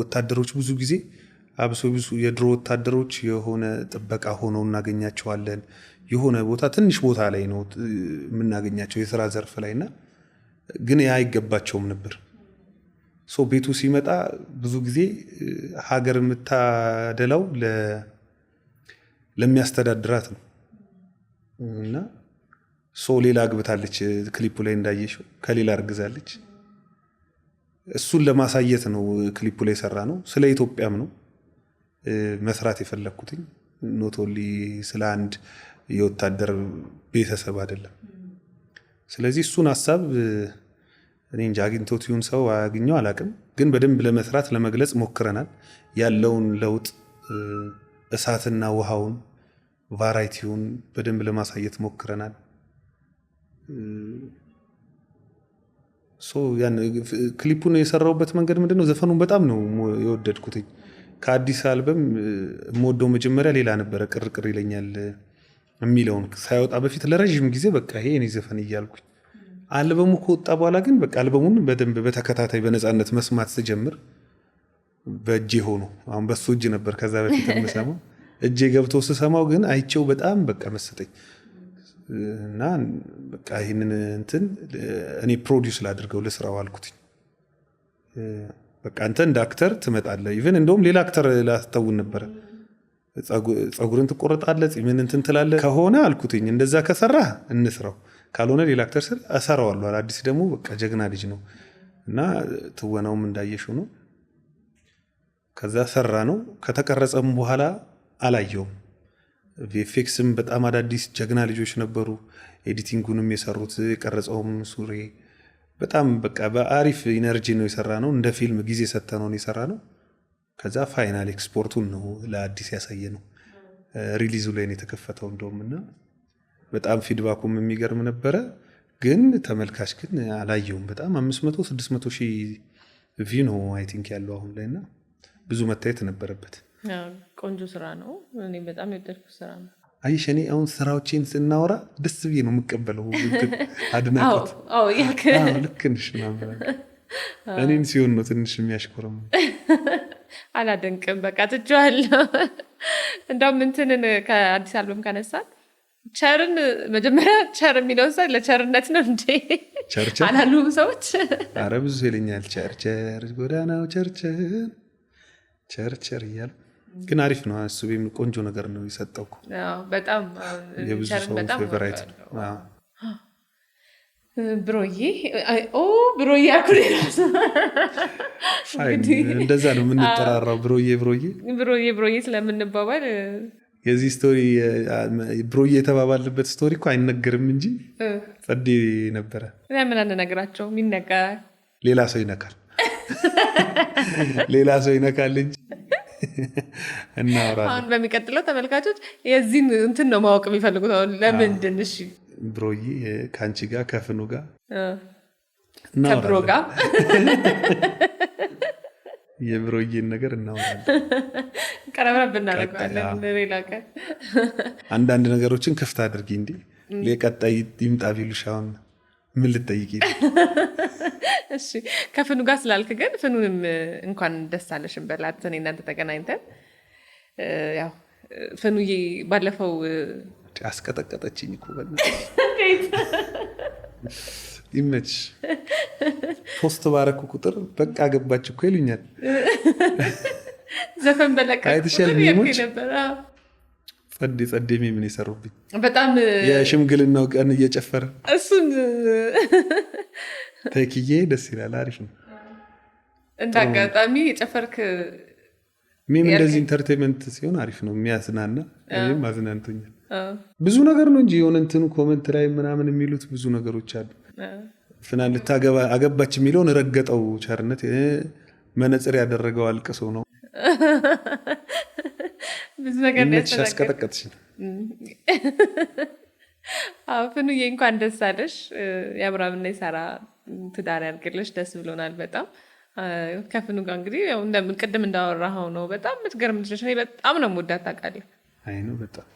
ወታደሮች ብዙ ጊዜ አብሶ ብዙ የድሮ ወታደሮች የሆነ ጥበቃ ሆነው እናገኛቸዋለን። የሆነ ቦታ ትንሽ ቦታ ላይ ነው የምናገኛቸው የስራ ዘርፍ ላይና ግን ያ አይገባቸውም ነበር። ቤቱ ሲመጣ ብዙ ጊዜ ሀገር የምታደላው ለሚያስተዳድራት ነው እና ሌላ አግብታለች። ክሊፑ ላይ እንዳየሽው ከሌላ እርግዛለች እሱን ለማሳየት ነው ክሊፑ ላይ የሰራ ነው። ስለ ኢትዮጵያም ነው መስራት የፈለግኩትኝ። ኖት ኦንሊ ስለ አንድ የወታደር ቤተሰብ አይደለም። ስለዚህ እሱን ሀሳብ እኔ እንጃ አግኝቶት ይሁን ሰው አያግኘው አላቅም፣ ግን በደንብ ለመስራት ለመግለጽ ሞክረናል። ያለውን ለውጥ እሳትና ውሃውን ቫራይቲውን በደንብ ለማሳየት ሞክረናል። ያን ክሊፑን የሰራውበት መንገድ ምንድነው? ዘፈኑን በጣም ነው የወደድኩት። ከአዲስ አልበም የምወደው መጀመሪያ ሌላ ነበረ፣ ቅርቅር ይለኛል የሚለውን ሳይወጣ በፊት ለረዥም ጊዜ በቃ ይሄ እኔ ዘፈን እያልኩኝ፣ አልበሙ ከወጣ በኋላ ግን በቃ አልበሙን በደንብ በተከታታይ በነፃነት መስማት ስጀምር በእጄ ሆኖ፣ አሁን በሱ እጅ ነበር ከዛ በፊት የምሰማው፣ እጄ ገብቶ ስሰማው ግን አይቼው በጣም በቃ መሰጠኝ እና በቃ ይህንን እንትን እኔ ፕሮዲውስ ላድርገው ልስራው አልኩት። በቃ አንተ እንደ አክተር ትመጣለህ፣ ኢቨን እንደውም ሌላ አክተር ላስተውን ነበረ። ጸጉርን ትቆረጣለህ፣ ፂምን እንትን ትላለህ ከሆነ አልኩትኝ፣ እንደዛ ከሰራህ እንስራው፣ ካልሆነ ሌላ አክተር ስል እሰራዋለሁ። አዲስ ደግሞ በቃ ጀግና ልጅ ነው እና ትወናውም እንዳየሽው ነው። ከዛ ሰራ ነው። ከተቀረጸም በኋላ አላየውም። ቪኤፍኤክስም በጣም አዳዲስ ጀግና ልጆች ነበሩ፣ ኤዲቲንጉንም የሰሩት የቀረጸውም ሱሬ በጣም በቃ በአሪፍ ኢነርጂ ነው የሰራ ነው። እንደ ፊልም ጊዜ ሰተነው ነው የሰራ ነው። ከዛ ፋይናል ኤክስፖርቱን ነው ለአዲስ ያሳየ ነው። ሪሊዙ ላይ ነው የተከፈተው እንደውም እና በጣም ፊድባኩም የሚገርም ነበረ። ግን ተመልካች ግን አላየውም። በጣም 500-600 ሺህ ቪው ነው አይ ቲንክ ያለው አሁን ላይ እና ብዙ መታየት ነበረበት። ቆንጆ ስራ ነው። እኔ በጣም የወደድኩት ስራ ነው። አይሽ እኔ አሁን ስራዎቼን ስናወራ ደስ ብዬ ነው የምቀበለው አድናቆት። ልክ ነሽ ምናምን እኔን ሲሆን ነው ትንሽ የሚያሽኮረም። አላደንቅም፣ በቃ ትቼዋለሁ። እንደውም እንትንን ከአዲስ አልበም ካነሳን ቸርን መጀመሪያ ቸር የሚለው ሰው ለቸርነት ነው እንዴ አላሉም ሰዎች? አረ ብዙ ይለኛል ቸርቸር ጎዳናው ቸርቸር ቸርቸር እያሉ ግን አሪፍ ነው። እሱ ቆንጆ ነገር ነው የሰጠው። በጣም የብዙ ሰው ፌቨራይት ነው። ብሮዬ አኩሪ ራሱ እንደዛ ነው የምንጠራራው። ብሮዬ ስለምንባባል የዚህ ስቶሪ ብሮዬ የተባባልበት ስቶሪ እኮ አይነገርም እንጂ ጸዴ ነበረ። ምን አንነግራቸው ይነገራል። ሌላ ሰው ይነካል እንጂ እናወራለን። አሁን በሚቀጥለው ተመልካቾች የዚህን እንትን ነው ማወቅ የሚፈልጉት። አሁን ለምንድን እሺ ብሮዬ ከአንቺ ጋር ከፍኑ ጋር ከብሮ ጋር የብሮዬን ነገር እናወራለን። ቀረብረብ እናደርገዋለን ሌላ ቀን። አንዳንድ ነገሮችን ክፍት አድርጊ እንዲ ለቀጣይ ይምጣ ቢሉሽ አሁን ምን ልጠይቂ? እሺ ከፍኑ ጋር ስላልክ ግን ፍኑንም እንኳን ደስ አለሽን በላት። እኔ እናንተ ተገናኝተን ያው ፍኑዬ ባለፈው አስቀጠቀጠችኝ እኮ ይመችሽ። ፖስት ባረኩ ቁጥር በቃ ገባች እኮ ይሉኛል። ዘፈን በለቀ አይተሻል ሚሞች ጸዴ ምን ይሰሩብኝ በጣም የሽምግልናው ቀን እየጨፈረ እሱን ተኪዬ ደስ ይላል። አሪፍ ነው። እንዳጋጣሚ የጨፈርክ ምን እንደዚህ ኢንተርቴይንመንት ሲሆን አሪፍ ነው፣ የሚያዝናና። እኔም አዝናንቶኛል። ብዙ ነገር ነው እንጂ የሆነ እንትኑ ኮሜንት ላይ ምናምን የሚሉት ብዙ ነገሮች አሉ። ፍናን ልታገባ አገባች የሚለውን ረገጠው ቸርነት መነጽር ያደረገው አልቅሶ ነው። ብዙ ነገር ያስቀጠቀጥሽ ነው። ፍኑዬ እንኳን ደስ አለሽ። የአብርሃምና የሳራ ትዳር ያድርግልሽ። ደስ ብሎናል በጣም። ከፍኑ ጋር እንግዲህ እንደምን ቅድም እንዳወራኸው ነው። በጣም የምትገርም ልጅ ነች። እኔ በጣም ነው የምወዳት ታውቃለህ። አይ ነው በጣም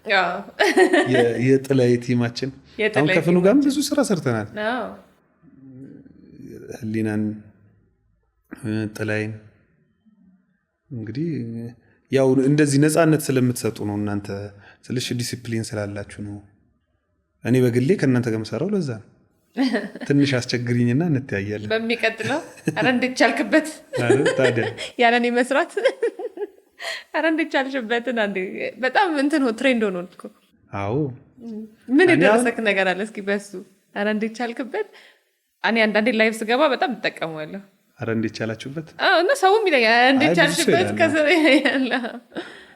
የጥላይ ቲማችን። አሁን ከፍኑ ጋር ብዙ ስራ ሰርተናል። ህሊናን ጥላይን እንግዲህ ያው እንደዚህ ነፃነት ስለምትሰጡ ነው እናንተ ስልሽ ዲሲፕሊን ስላላችሁ ነው። እኔ በግሌ ከእናንተ ጋር መሰራው ለዛ ነው። ትንሽ አስቸግሪኝና እንተያያለን በሚቀጥለው። አረ እንዴት ቻልክበት ታዲያ ያለኔ መስራት? አረ እንዴት ቻልሽበትን አንዴ በጣም እንትን ትሬንድ ሆኖ እኮ። አዎ ምን የደረሰክ ነገር አለ እስኪ በሱ? አረ እንዴት ቻልክበት? እኔ አንዳንዴ ላይቭ ስገባ በጣም እጠቀመዋለሁ። አረ እንዴት ቻላችሁበት? እና ሰውም ይለኛል እንዴት ቻልሽበት ከስር ያለ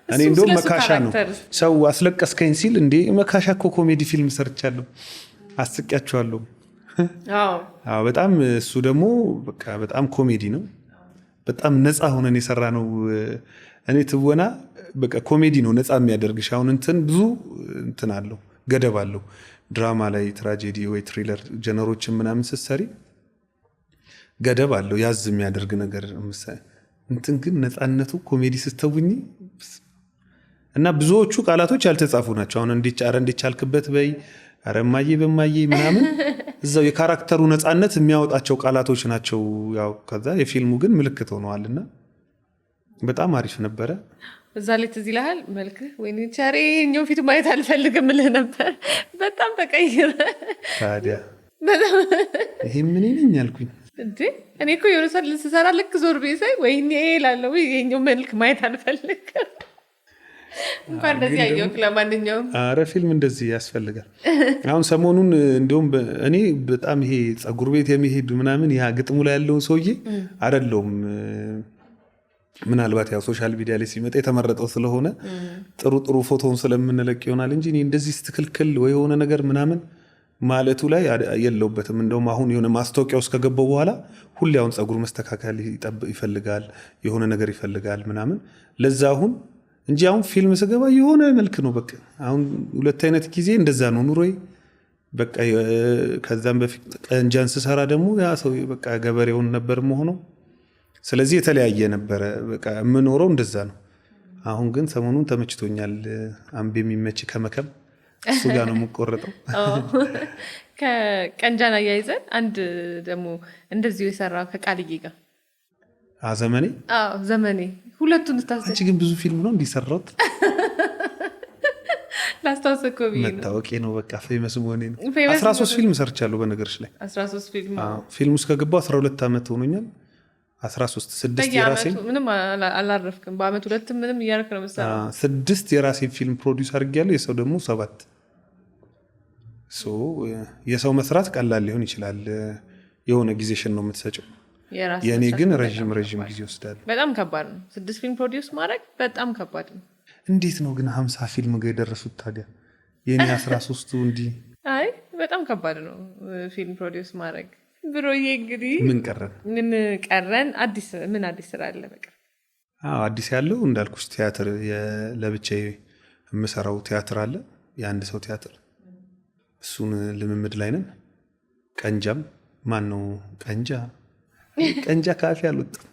እኔ እንደውም መካሻ ነው ሰው አስለቀስከኝ ሲል እንዴ መካሻ እኮ ኮሜዲ ፊልም ሰርቻለሁ አስቂያቸዋለሁ። አዎ በጣም እሱ ደግሞ በቃ በጣም ኮሜዲ ነው። በጣም ነፃ ሆነን የሰራ ነው። እኔ ትወና በቃ ኮሜዲ ነው ነፃ የሚያደርግሽ። አሁን እንትን ብዙ እንትን አለው ገደብ አለው። ድራማ ላይ ትራጀዲ ወይ ትሪለር ጀነሮችን ምናምን ስትሰሪ ገደብ አለው ያዝ የሚያደርግ ነገር ምሳሌ እንትን ግን ነፃነቱ ኮሜዲ ስትተውኝ እና ብዙዎቹ ቃላቶች ያልተጻፉ ናቸው። አሁን እንዲቻልክበት በይ አረማዬ በማዬ ምናምን እዛው የካራክተሩ ነፃነት የሚያወጣቸው ቃላቶች ናቸው። ያው ከዛ የፊልሙ ግን ምልክት ሆነዋልና በጣም አሪፍ ነበረ። እዛ ላይ ትዝ ይልሃል መልክህ ወይኔ ቻሬ እኛው ፊት ማየት አልፈልግም ልህ ነበር። በጣም ተቀይረ ታዲያ ይሄ ምን ነኝ ያልኩኝ እንዴ እኔ እኮ የሆነ ሰዓት ልስሰራ ልክ ዞር ቤሳይ ወይኔ እላለሁ ይሄኛው መልክ ማየት አልፈልግም። እንኳን እንደዚህ ያየው ለማንኛውም አረ ፊልም እንደዚህ ያስፈልጋል። አሁን ሰሞኑን እንደውም እኔ በጣም ይሄ ጸጉር ቤት የሚሄድ ምናምን ያ ግጥሙ ላይ ያለውን ሰውዬ አይደለም ምናልባት ያው ሶሻል ሚዲያ ላይ ሲመጣ የተመረጠው ስለሆነ ጥሩ ፎቶውን ስለምንለቅ ይሆናል እንጂ እኔ እንደዚህ ስትክልክል ወይ የሆነ ነገር ምናምን ማለቱ ላይ የለውበትም። እንደውም አሁን የሆነ ማስታወቂያ ውስጥ ከገባው በኋላ ሁሌ አሁን ጸጉር መስተካከል ይፈልጋል የሆነ ነገር ይፈልጋል ምናምን ለዛ አሁን እንጂ አሁን ፊልም ስገባ የሆነ መልክ ነው በቃ። አሁን ሁለት አይነት ጊዜ እንደዛ ነው ኑሮዬ በቃ። ከዛም በፊት ቀንጃን ስሰራ ደግሞ ያ ሰው በቃ ገበሬውን ነበር መሆነው። ስለዚህ የተለያየ ነበረ በቃ የምኖረው እንደዛ ነው። አሁን ግን ሰሞኑን ተመችቶኛል። አምቤ የሚመች ከመከም እሱ ጋር ነው የምቆረጠው። ከቀንጃን አያይዘን አንድ ደግሞ እንደዚሁ የሰራው ከቃልዬ ጋር ዘመኔ ዘመኔ ሁለቱን ታስተ አንቺ ግን ብዙ ፊልም ነው እንዲሰራውት ላስታውሰው ብዬ ነው። መታወቂ ነው በቃ ፌመስ መሆኔ ነው። 13 ፊልም ሰርቻለሁ በነገርሽ ላይ 13 ፊልም ፊልም ውስጥ ከገባሁ 12 ዓመት ሆኖኛል። 13 6 የራሴ ምንም አላረፍክም። በአመት ሁለት ምንም እያደረክ ነው መሰለኝ። 6 የራሴ ፊልም ፕሮዲዩስ አድርጌያለሁ። የሰው ደግሞ 7 የሰው መስራት ቀላል ሊሆን ይችላል። የሆነ ጊዜሽን ነው የምትሰጪው። የኔ ግን ረዥም ጊዜ ወስዳል። በጣም ከባድ ነው 6 ፊልም ፕሮዲዩስ ማድረግ በጣም ከባድ ነው። እንዴት ነው ግን 50 ፊልም ጋር የደረሱት ታዲያ? የኔ 13ቱ እንዲህ አይ በጣም ከባድ ነው ፊልም ፕሮዲዩስ ማድረግ። ብሮዬ እንግዲህ ምን ቀረን? አዲስ ስራ አለ በቃ? አዲስ ያለው እንዳልኩሽ ቲያትር ለብቻዬ የምሰራው ቲያትር አለ። የአንድ ሰው ቲያትር እሱን ልምምድ ላይ ነን። ቀንጃም ማን ነው ቀንጃ ካፌ አልወጣም።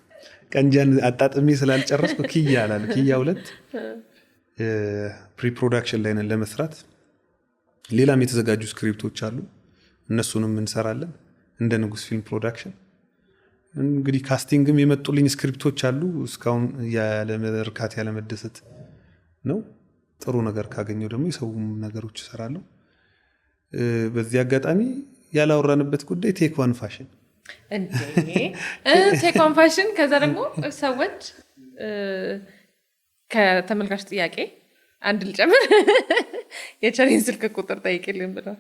ቀንጃን አጣጥሜ ስላልጨረስኩ ኪያ አላለ። ኪያ 2 ፕሪፕሮዳክሽን ላይ ነን ለመስራት። ሌላም የተዘጋጁ ስክሪፕቶች አሉ እነሱንም እንሰራለን እንደ ንጉስ ፊልም ፕሮዳክሽን። እንግዲህ ካስቲንግም የመጡልኝ ስክሪፕቶች አሉ። እስካሁን ያለመርካት ያለመደሰት ነው። ጥሩ ነገር ካገኘው ደግሞ የሰውም ነገሮች እሰራለሁ። በዚህ አጋጣሚ ያላወራንበት ጉዳይ ቴክዋን ፋሽን ቴክዋን ፋሽን። ከዛ ደግሞ ሰዎች ከተመልካች ጥያቄ አንድ ልጨምር የቸሪን ስልክ ቁጥር ጠይቅልን ብለው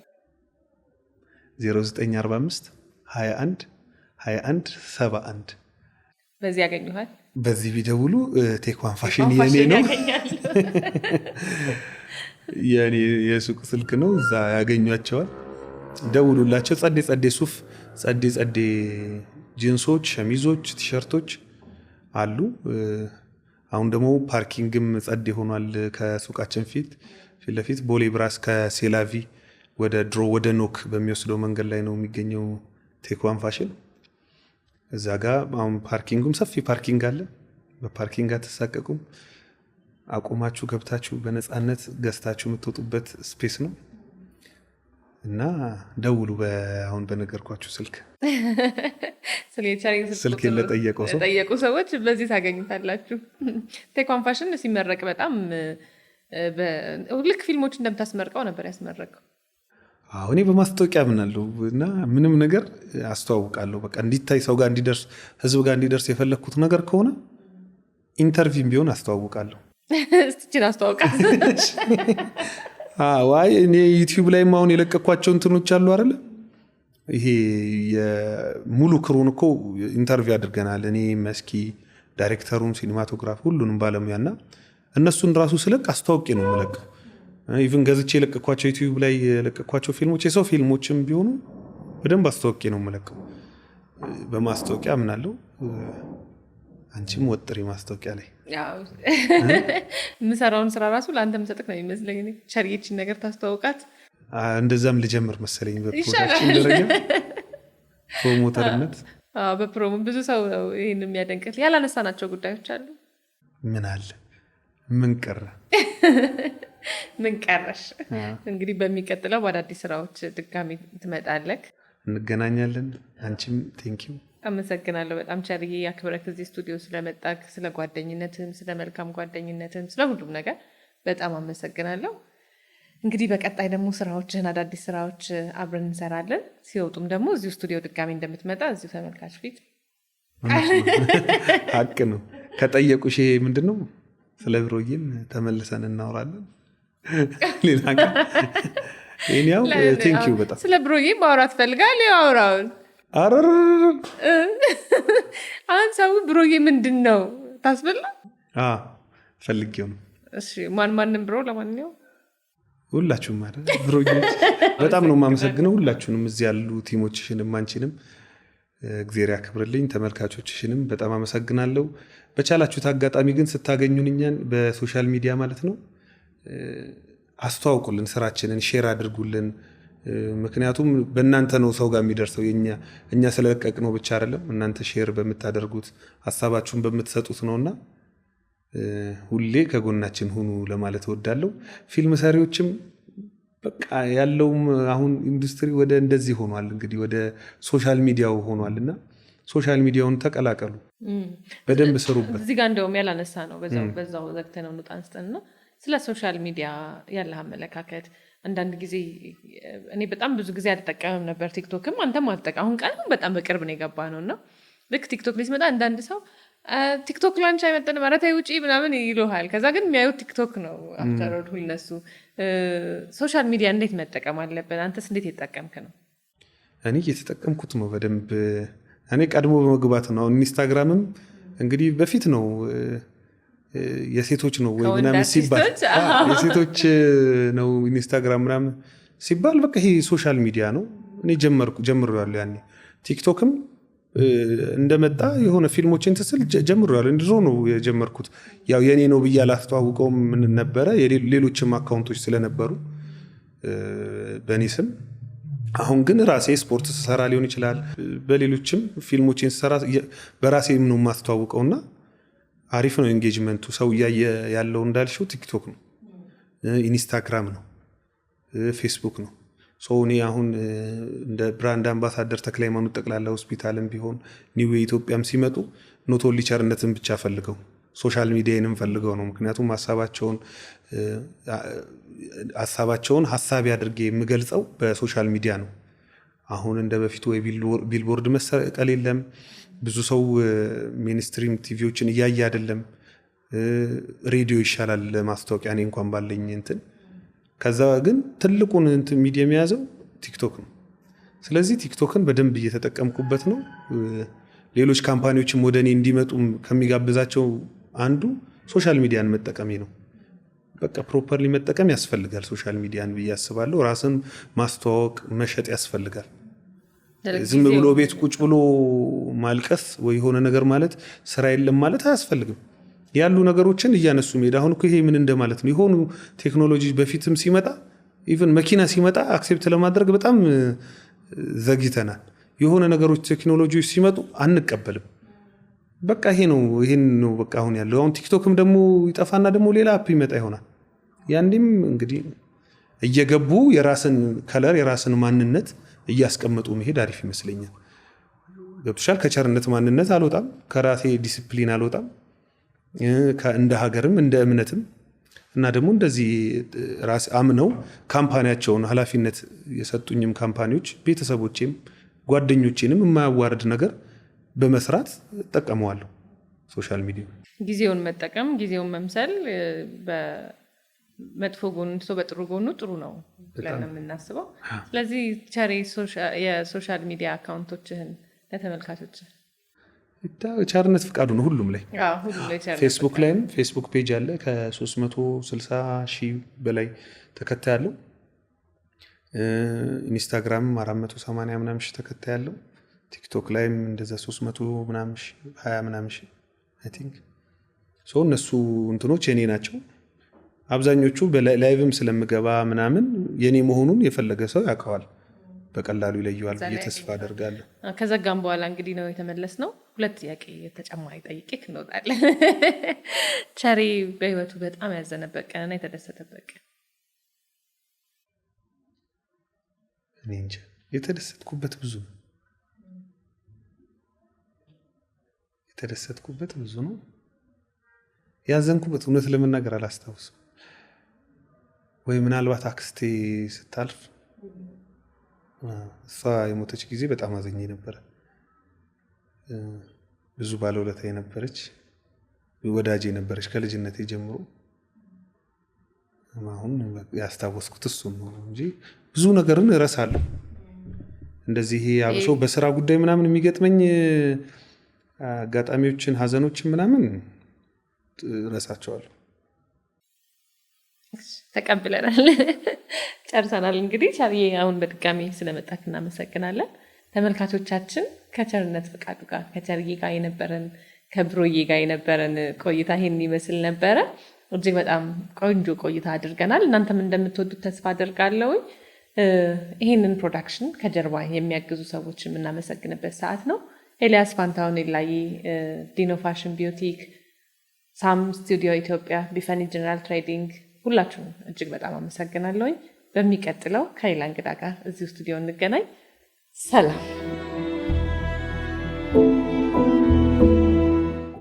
0945 21 21 71 በዚህ ያገኙሃል። በዚህ ቢደውሉ ቴክዋን ፋሽን የኔ ነው የኔ የሱቅ ስልክ ነው። እዛ ያገኟቸዋል። ደውሉላቸው። ጸዴ ሱፍ ጸዴ ጂንሶች፣ ሸሚዞች፣ ቲሸርቶች አሉ። አሁን ደግሞ ፓርኪንግም ጸዴ ሆኗል። ከሱቃችን ፊት ለፊት ቦሌ ብራስ ከሴላቪ ወደ ኖክ በሚወስደው መንገድ ላይ ነው የሚገኘው ቴክዋን ፋሽን። እዛ ጋር አሁን ፓርኪንጉም ሰፊ ፓርኪንግ አለ። በፓርኪንግ አትሳቀቁም። አቁማችሁ ገብታችሁ በነፃነት ገዝታችሁ የምትወጡበት ስፔስ ነው እና ደውሉ። አሁን በነገርኳችሁ ስልክ ስልክ ለጠየቁ ሰዎች በዚህ ታገኙታላችሁ። ቴክዋን ፋሽን ሲመረቅ በጣም ልክ ፊልሞች እንደምታስመርቀው ነበር ያስመረቀው። እኔ በማስታወቂያ ምናለሁ እና ምንም ነገር አስተዋውቃለሁ። በቃ እንዲታይ ሰው ጋር እንዲደርስ ህዝብ ጋር እንዲደርስ የፈለግኩት ነገር ከሆነ ኢንተርቪው ቢሆን አስተዋውቃለሁ። እስቲችን አስተዋውቃት። እኔ ዩቲዩብ ላይም አሁን የለቀኳቸው እንትኖች አሉ አይደለ? ይሄ የሙሉ ክሩን እኮ ኢንተርቪው አድርገናል። እኔ መስኪ፣ ዳይሬክተሩን፣ ሲኒማቶግራፍ ሁሉንም ባለሙያና እነሱን ራሱ ስለቅ አስተዋውቄ ነው የምለቀው። ኢቭን ገዝቼ የለቀኳቸው ዩቲዩብ ላይ የለቀኳቸው ፊልሞች የሰው ፊልሞችም ቢሆኑ በደንብ አስተዋውቄ ነው የምለቀው። በማስታወቂያ ምናለው አንቺም ወጥሪ ማስታወቂያ ላይ የምሰራውን ስራ ራሱ ለአንተ ምሰጥክ ነው የሚመስለኝ። ቸርዬችን ነገር ታስተዋውቃት እንደዛም ልጀምር መሰለኝ በፕሮዳክሽን ደረጃ ፕሮሞተርነት። በፕሮሞ ብዙ ሰው ነው ይህን የሚያደንቅል። ያላነሳናቸው ጉዳዮች አሉ። ምን አለ? ምን ቀረ? ምን ቀረሽ? እንግዲህ በሚቀጥለው በአዳዲስ ስራዎች ድጋሚ ትመጣለክ፣ እንገናኛለን። አንቺም ቴንኪው አመሰግናለሁ በጣም ቸርዬ፣ አክብረክ እዚህ ስቱዲዮ ስለመጣክ፣ ስለ ጓደኝነትም፣ ስለ መልካም ጓደኝነትም፣ ስለ ሁሉም ነገር በጣም አመሰግናለሁ። እንግዲህ በቀጣይ ደግሞ ስራዎችህን አዳዲስ ስራዎች አብረን እንሰራለን። ሲወጡም ደግሞ እዚሁ ስቱዲዮ ድጋሚ እንደምትመጣ እዚሁ ተመልካች ፊት ሀቅ ነው። ከጠየቁሽ ምንድን ነው ስለ ብሮዬም ተመልሰን እናወራለን። ሌላ ያው ቴንኪው በጣም ስለ ብሮዬ ማውራት ፈልጋል። ያውራውን አሁን ሰው ብሮዬ ምንድን ነው ታስበላ ፈልጌው ነው። እሺ ማንም ብሮ ለማንኛውም ሁላችሁም ማለት ብሮዬ በጣም ነው የማመሰግነው። ሁላችሁንም እዚህ ያሉ ቲሞችሽንም አንቺንም እግዚአብሔር ያክብርልኝ። ተመልካቾችሽንም በጣም አመሰግናለሁ። በቻላችሁት አጋጣሚ ግን ስታገኙን እኛን በሶሻል ሚዲያ ማለት ነው አስተዋውቁልን፣ ስራችንን ሼር አድርጉልን። ምክንያቱም በእናንተ ነው ሰው ጋር የሚደርሰው። እኛ ስለለቀቅ ነው ብቻ አይደለም፣ እናንተ ሼር በምታደርጉት ሀሳባችሁን በምትሰጡት ነውና ሁሌ ከጎናችን ሁኑ ለማለት እወዳለሁ። ፊልም ሰሪዎችም በቃ ያለውም አሁን ኢንዱስትሪ ወደ እንደዚህ ሆኗል፣ እንግዲህ ወደ ሶሻል ሚዲያው ሆኗልና ሶሻል ሚዲያውን ተቀላቀሉ፣ በደንብ ስሩበት። እዚህ ጋር እንደውም ያላነሳ ነው በዛው ዘግተነው እንውጣ አንስተንና ስለ ሶሻል ሚዲያ ያለህ አመለካከት። አንዳንድ ጊዜ እኔ በጣም ብዙ ጊዜ አልጠቀምም ነበር ቲክቶክም፣ አንተም አልጠቀም። አሁን ቀን በጣም በቅርብ ነው የገባ ነው እና ልክ ቲክቶክ ላይ ሲመጣ አንዳንድ ሰው ቲክቶክ ላንቺ አይመጥንም መረታይ ውጪ ምናምን ይሉሃል። ከዛ ግን የሚያዩት ቲክቶክ ነው። አፍተሮድ ሁልነሱ ሶሻል ሚዲያ እንዴት መጠቀም አለብን? አንተስ እንዴት የተጠቀምክ ነው? እኔ እየተጠቀምኩት ነው በደንብ። እኔ ቀድሞ በመግባት ነው። ኢንስታግራምም እንግዲህ በፊት ነው የሴቶች ነው ወይ ምናምን ሲባል የሴቶች ነው ኢንስታግራም ምናምን ሲባል በቃ ይሄ ሶሻል ሚዲያ ነው። እኔ ጀምሬዋለሁ ያኔ። ቲክቶክም እንደመጣ የሆነ ፊልሞችን ትስል ጀምሬዋለሁ። ድሮ ነው የጀመርኩት። ያው የኔ ነው ብዬ አላስተዋውቀውም ነበረ፣ ሌሎችም አካውንቶች ስለነበሩ በእኔ ስም። አሁን ግን ራሴ ስፖርት ስሰራ ሊሆን ይችላል፣ በሌሎችም ፊልሞችን ስሰራ በራሴም ነው የማስተዋውቀውና አሪፍ ነው ኤንጌጅመንቱ። ሰው እያየ ያለው እንዳልሽው ቲክቶክ ነው፣ ኢንስታግራም ነው፣ ፌስቡክ ነው። እኔ አሁን እንደ ብራንድ አምባሳደር ተክለ ሃይማኖት ጠቅላላ ሆስፒታልም ቢሆን ኒው ኢትዮጵያም ሲመጡ ኖት ኦንሊ ቸርነትን ብቻ ፈልገው ሶሻል ሚዲያንም ፈልገው ነው። ምክንያቱም ሀሳባቸውን ሀሳቢ አድርጌ የምገልጸው በሶሻል ሚዲያ ነው። አሁን እንደ በፊቱ ወይ ቢልቦርድ መሰቀል የለም። ብዙ ሰው ሚኒስትሪም ቲቪዎችን እያየ አይደለም። ሬዲዮ ይሻላል ለማስታወቂያ፣ እኔ እንኳን ባለኝ እንትን። ከዛ ግን ትልቁን እንትን ሚዲያ የያዘው ቲክቶክ ነው። ስለዚህ ቲክቶክን በደንብ እየተጠቀምኩበት ነው። ሌሎች ካምፓኒዎችም ወደ እኔ እንዲመጡ ከሚጋብዛቸው አንዱ ሶሻል ሚዲያን መጠቀሜ ነው። በቃ ፕሮፐርሊ መጠቀም ያስፈልጋል ሶሻል ሚዲያን ብዬ አስባለሁ። ራስን ማስተዋወቅ መሸጥ ያስፈልጋል። ዝም ብሎ ቤት ቁጭ ብሎ ማልቀስ ወይ የሆነ ነገር ማለት ስራ የለም ማለት አያስፈልግም። ያሉ ነገሮችን እያነሱ ሄድ። አሁን እኮ ይሄ ምን እንደማለት ነው? የሆኑ ቴክኖሎጂ በፊትም ሲመጣ ኢቨን መኪና ሲመጣ አክሴፕት ለማድረግ በጣም ዘግይተናል። የሆነ ነገሮች ቴክኖሎጂዎች ሲመጡ አንቀበልም። በቃ ይሄን ነው በቃ አሁን ያለው። አሁን ቲክቶክም ደግሞ ይጠፋና ደግሞ ሌላ አፕ ይመጣ ይሆናል። ያንዴም እንግዲህ እየገቡ የራስን ከለር የራስን ማንነት እያስቀመጡ መሄድ አሪፍ ይመስለኛል። ገብቶሻል? ከቸርነት ማንነት አልወጣም፣ ከራሴ ዲሲፕሊን አልወጣም፣ እንደ ሀገርም እንደ እምነትም እና ደግሞ እንደዚህ ራስ አምነው ካምፓኒያቸውን ኃላፊነት የሰጡኝም ካምፓኒዎች ቤተሰቦቼም ጓደኞቼንም የማያዋርድ ነገር በመስራት እጠቀመዋለሁ። ሶሻል ሚዲያ ጊዜውን መጠቀም ጊዜውን መምሰል መጥፎ ጎኑ ሰው በጥሩ ጎኑ ጥሩ ነው ብለን ነው የምናስበው። ስለዚህ ቸሬ የሶሻል ሚዲያ አካውንቶችህን ለተመልካቾች ቸርነት ፍቃዱ ነው ሁሉም ላይ ሁሉም ላይ ፌስቡክ ላይም ፌስቡክ ፔጅ አለ ከ360,000 በላይ ተከታይ አለው። ኢንስታግራም 480 ምናምን ሺህ ተከታይ አለው። ቲክቶክ ላይም እንደዛ 300 ምናምን 20 ምናምን ሺህ አይ ቲንክ እነሱ እንትኖች የኔ ናቸው። አብዛኞቹ በላይቭም ስለምገባ ምናምን የኔ መሆኑን የፈለገ ሰው ያውቀዋል፣ በቀላሉ ይለየዋል ብዬ ተስፋ አደርጋለሁ። ከዘጋም በኋላ እንግዲህ ነው የተመለስነው። 2 ጥያቄ ተጨማሪ ጠይቄክ እንወጣለን። ቸሬ በህይወቱ በጣም ያዘነበት ቀንና የተደሰተበት ቀን? እኔ እንጃ፣ የተደሰትኩበት ብዙ ነው። ያዘንኩበት እውነት ለመናገር አላስታውስም። ወይ ምናልባት አክስቴ ስታልፍ እሷ የሞተች ጊዜ በጣም አዘኜ ነበረ። ብዙ ባለውለታ የነበረች ወዳጄ ነበረች ከልጅነቴ ጀምሮ። አሁን ያስታወስኩት እሱን ነው እንጂ ብዙ ነገርን እረሳለሁ። እንደዚህ አብሶ በስራ ጉዳይ ምናምን የሚገጥመኝ አጋጣሚዎችን፣ ሀዘኖችን ምናምን እረሳቸዋለሁ። ተቀብለናል፣ ጨርሰናል። እንግዲህ ቸርዬ አሁን በድጋሚ ስለመጣክ እናመሰግናለን። ተመልካቾቻችን ከቸርነት ፍቃዱ ጋር ከቸርዬ ጋር የነበረን ከብሮዬ ጋር የነበረን ቆይታ ይሄን ይመስል ነበረ። እጅግ በጣም ቆንጆ ቆይታ አድርገናል። እናንተም እንደምትወዱት ተስፋ አደርጋለሁ። ይሄንን ፕሮዳክሽን ከጀርባ የሚያግዙ ሰዎች የምናመሰግንበት ሰዓት ነው። ኤልያስ ፋንታሁን ላይ ዲኖ ፋሽን ቢዩቲክ፣ ሳም ስቱዲዮ ኢትዮጵያ፣ ቢፈኒ ጀነራል ትሬዲንግ፣ ሁላችሁም እጅግ በጣም አመሰግናለሁ። በሚቀጥለው ከሌላ እንግዳ ጋር እዚሁ ስቱዲዮ እንገናኝ። ሰላም።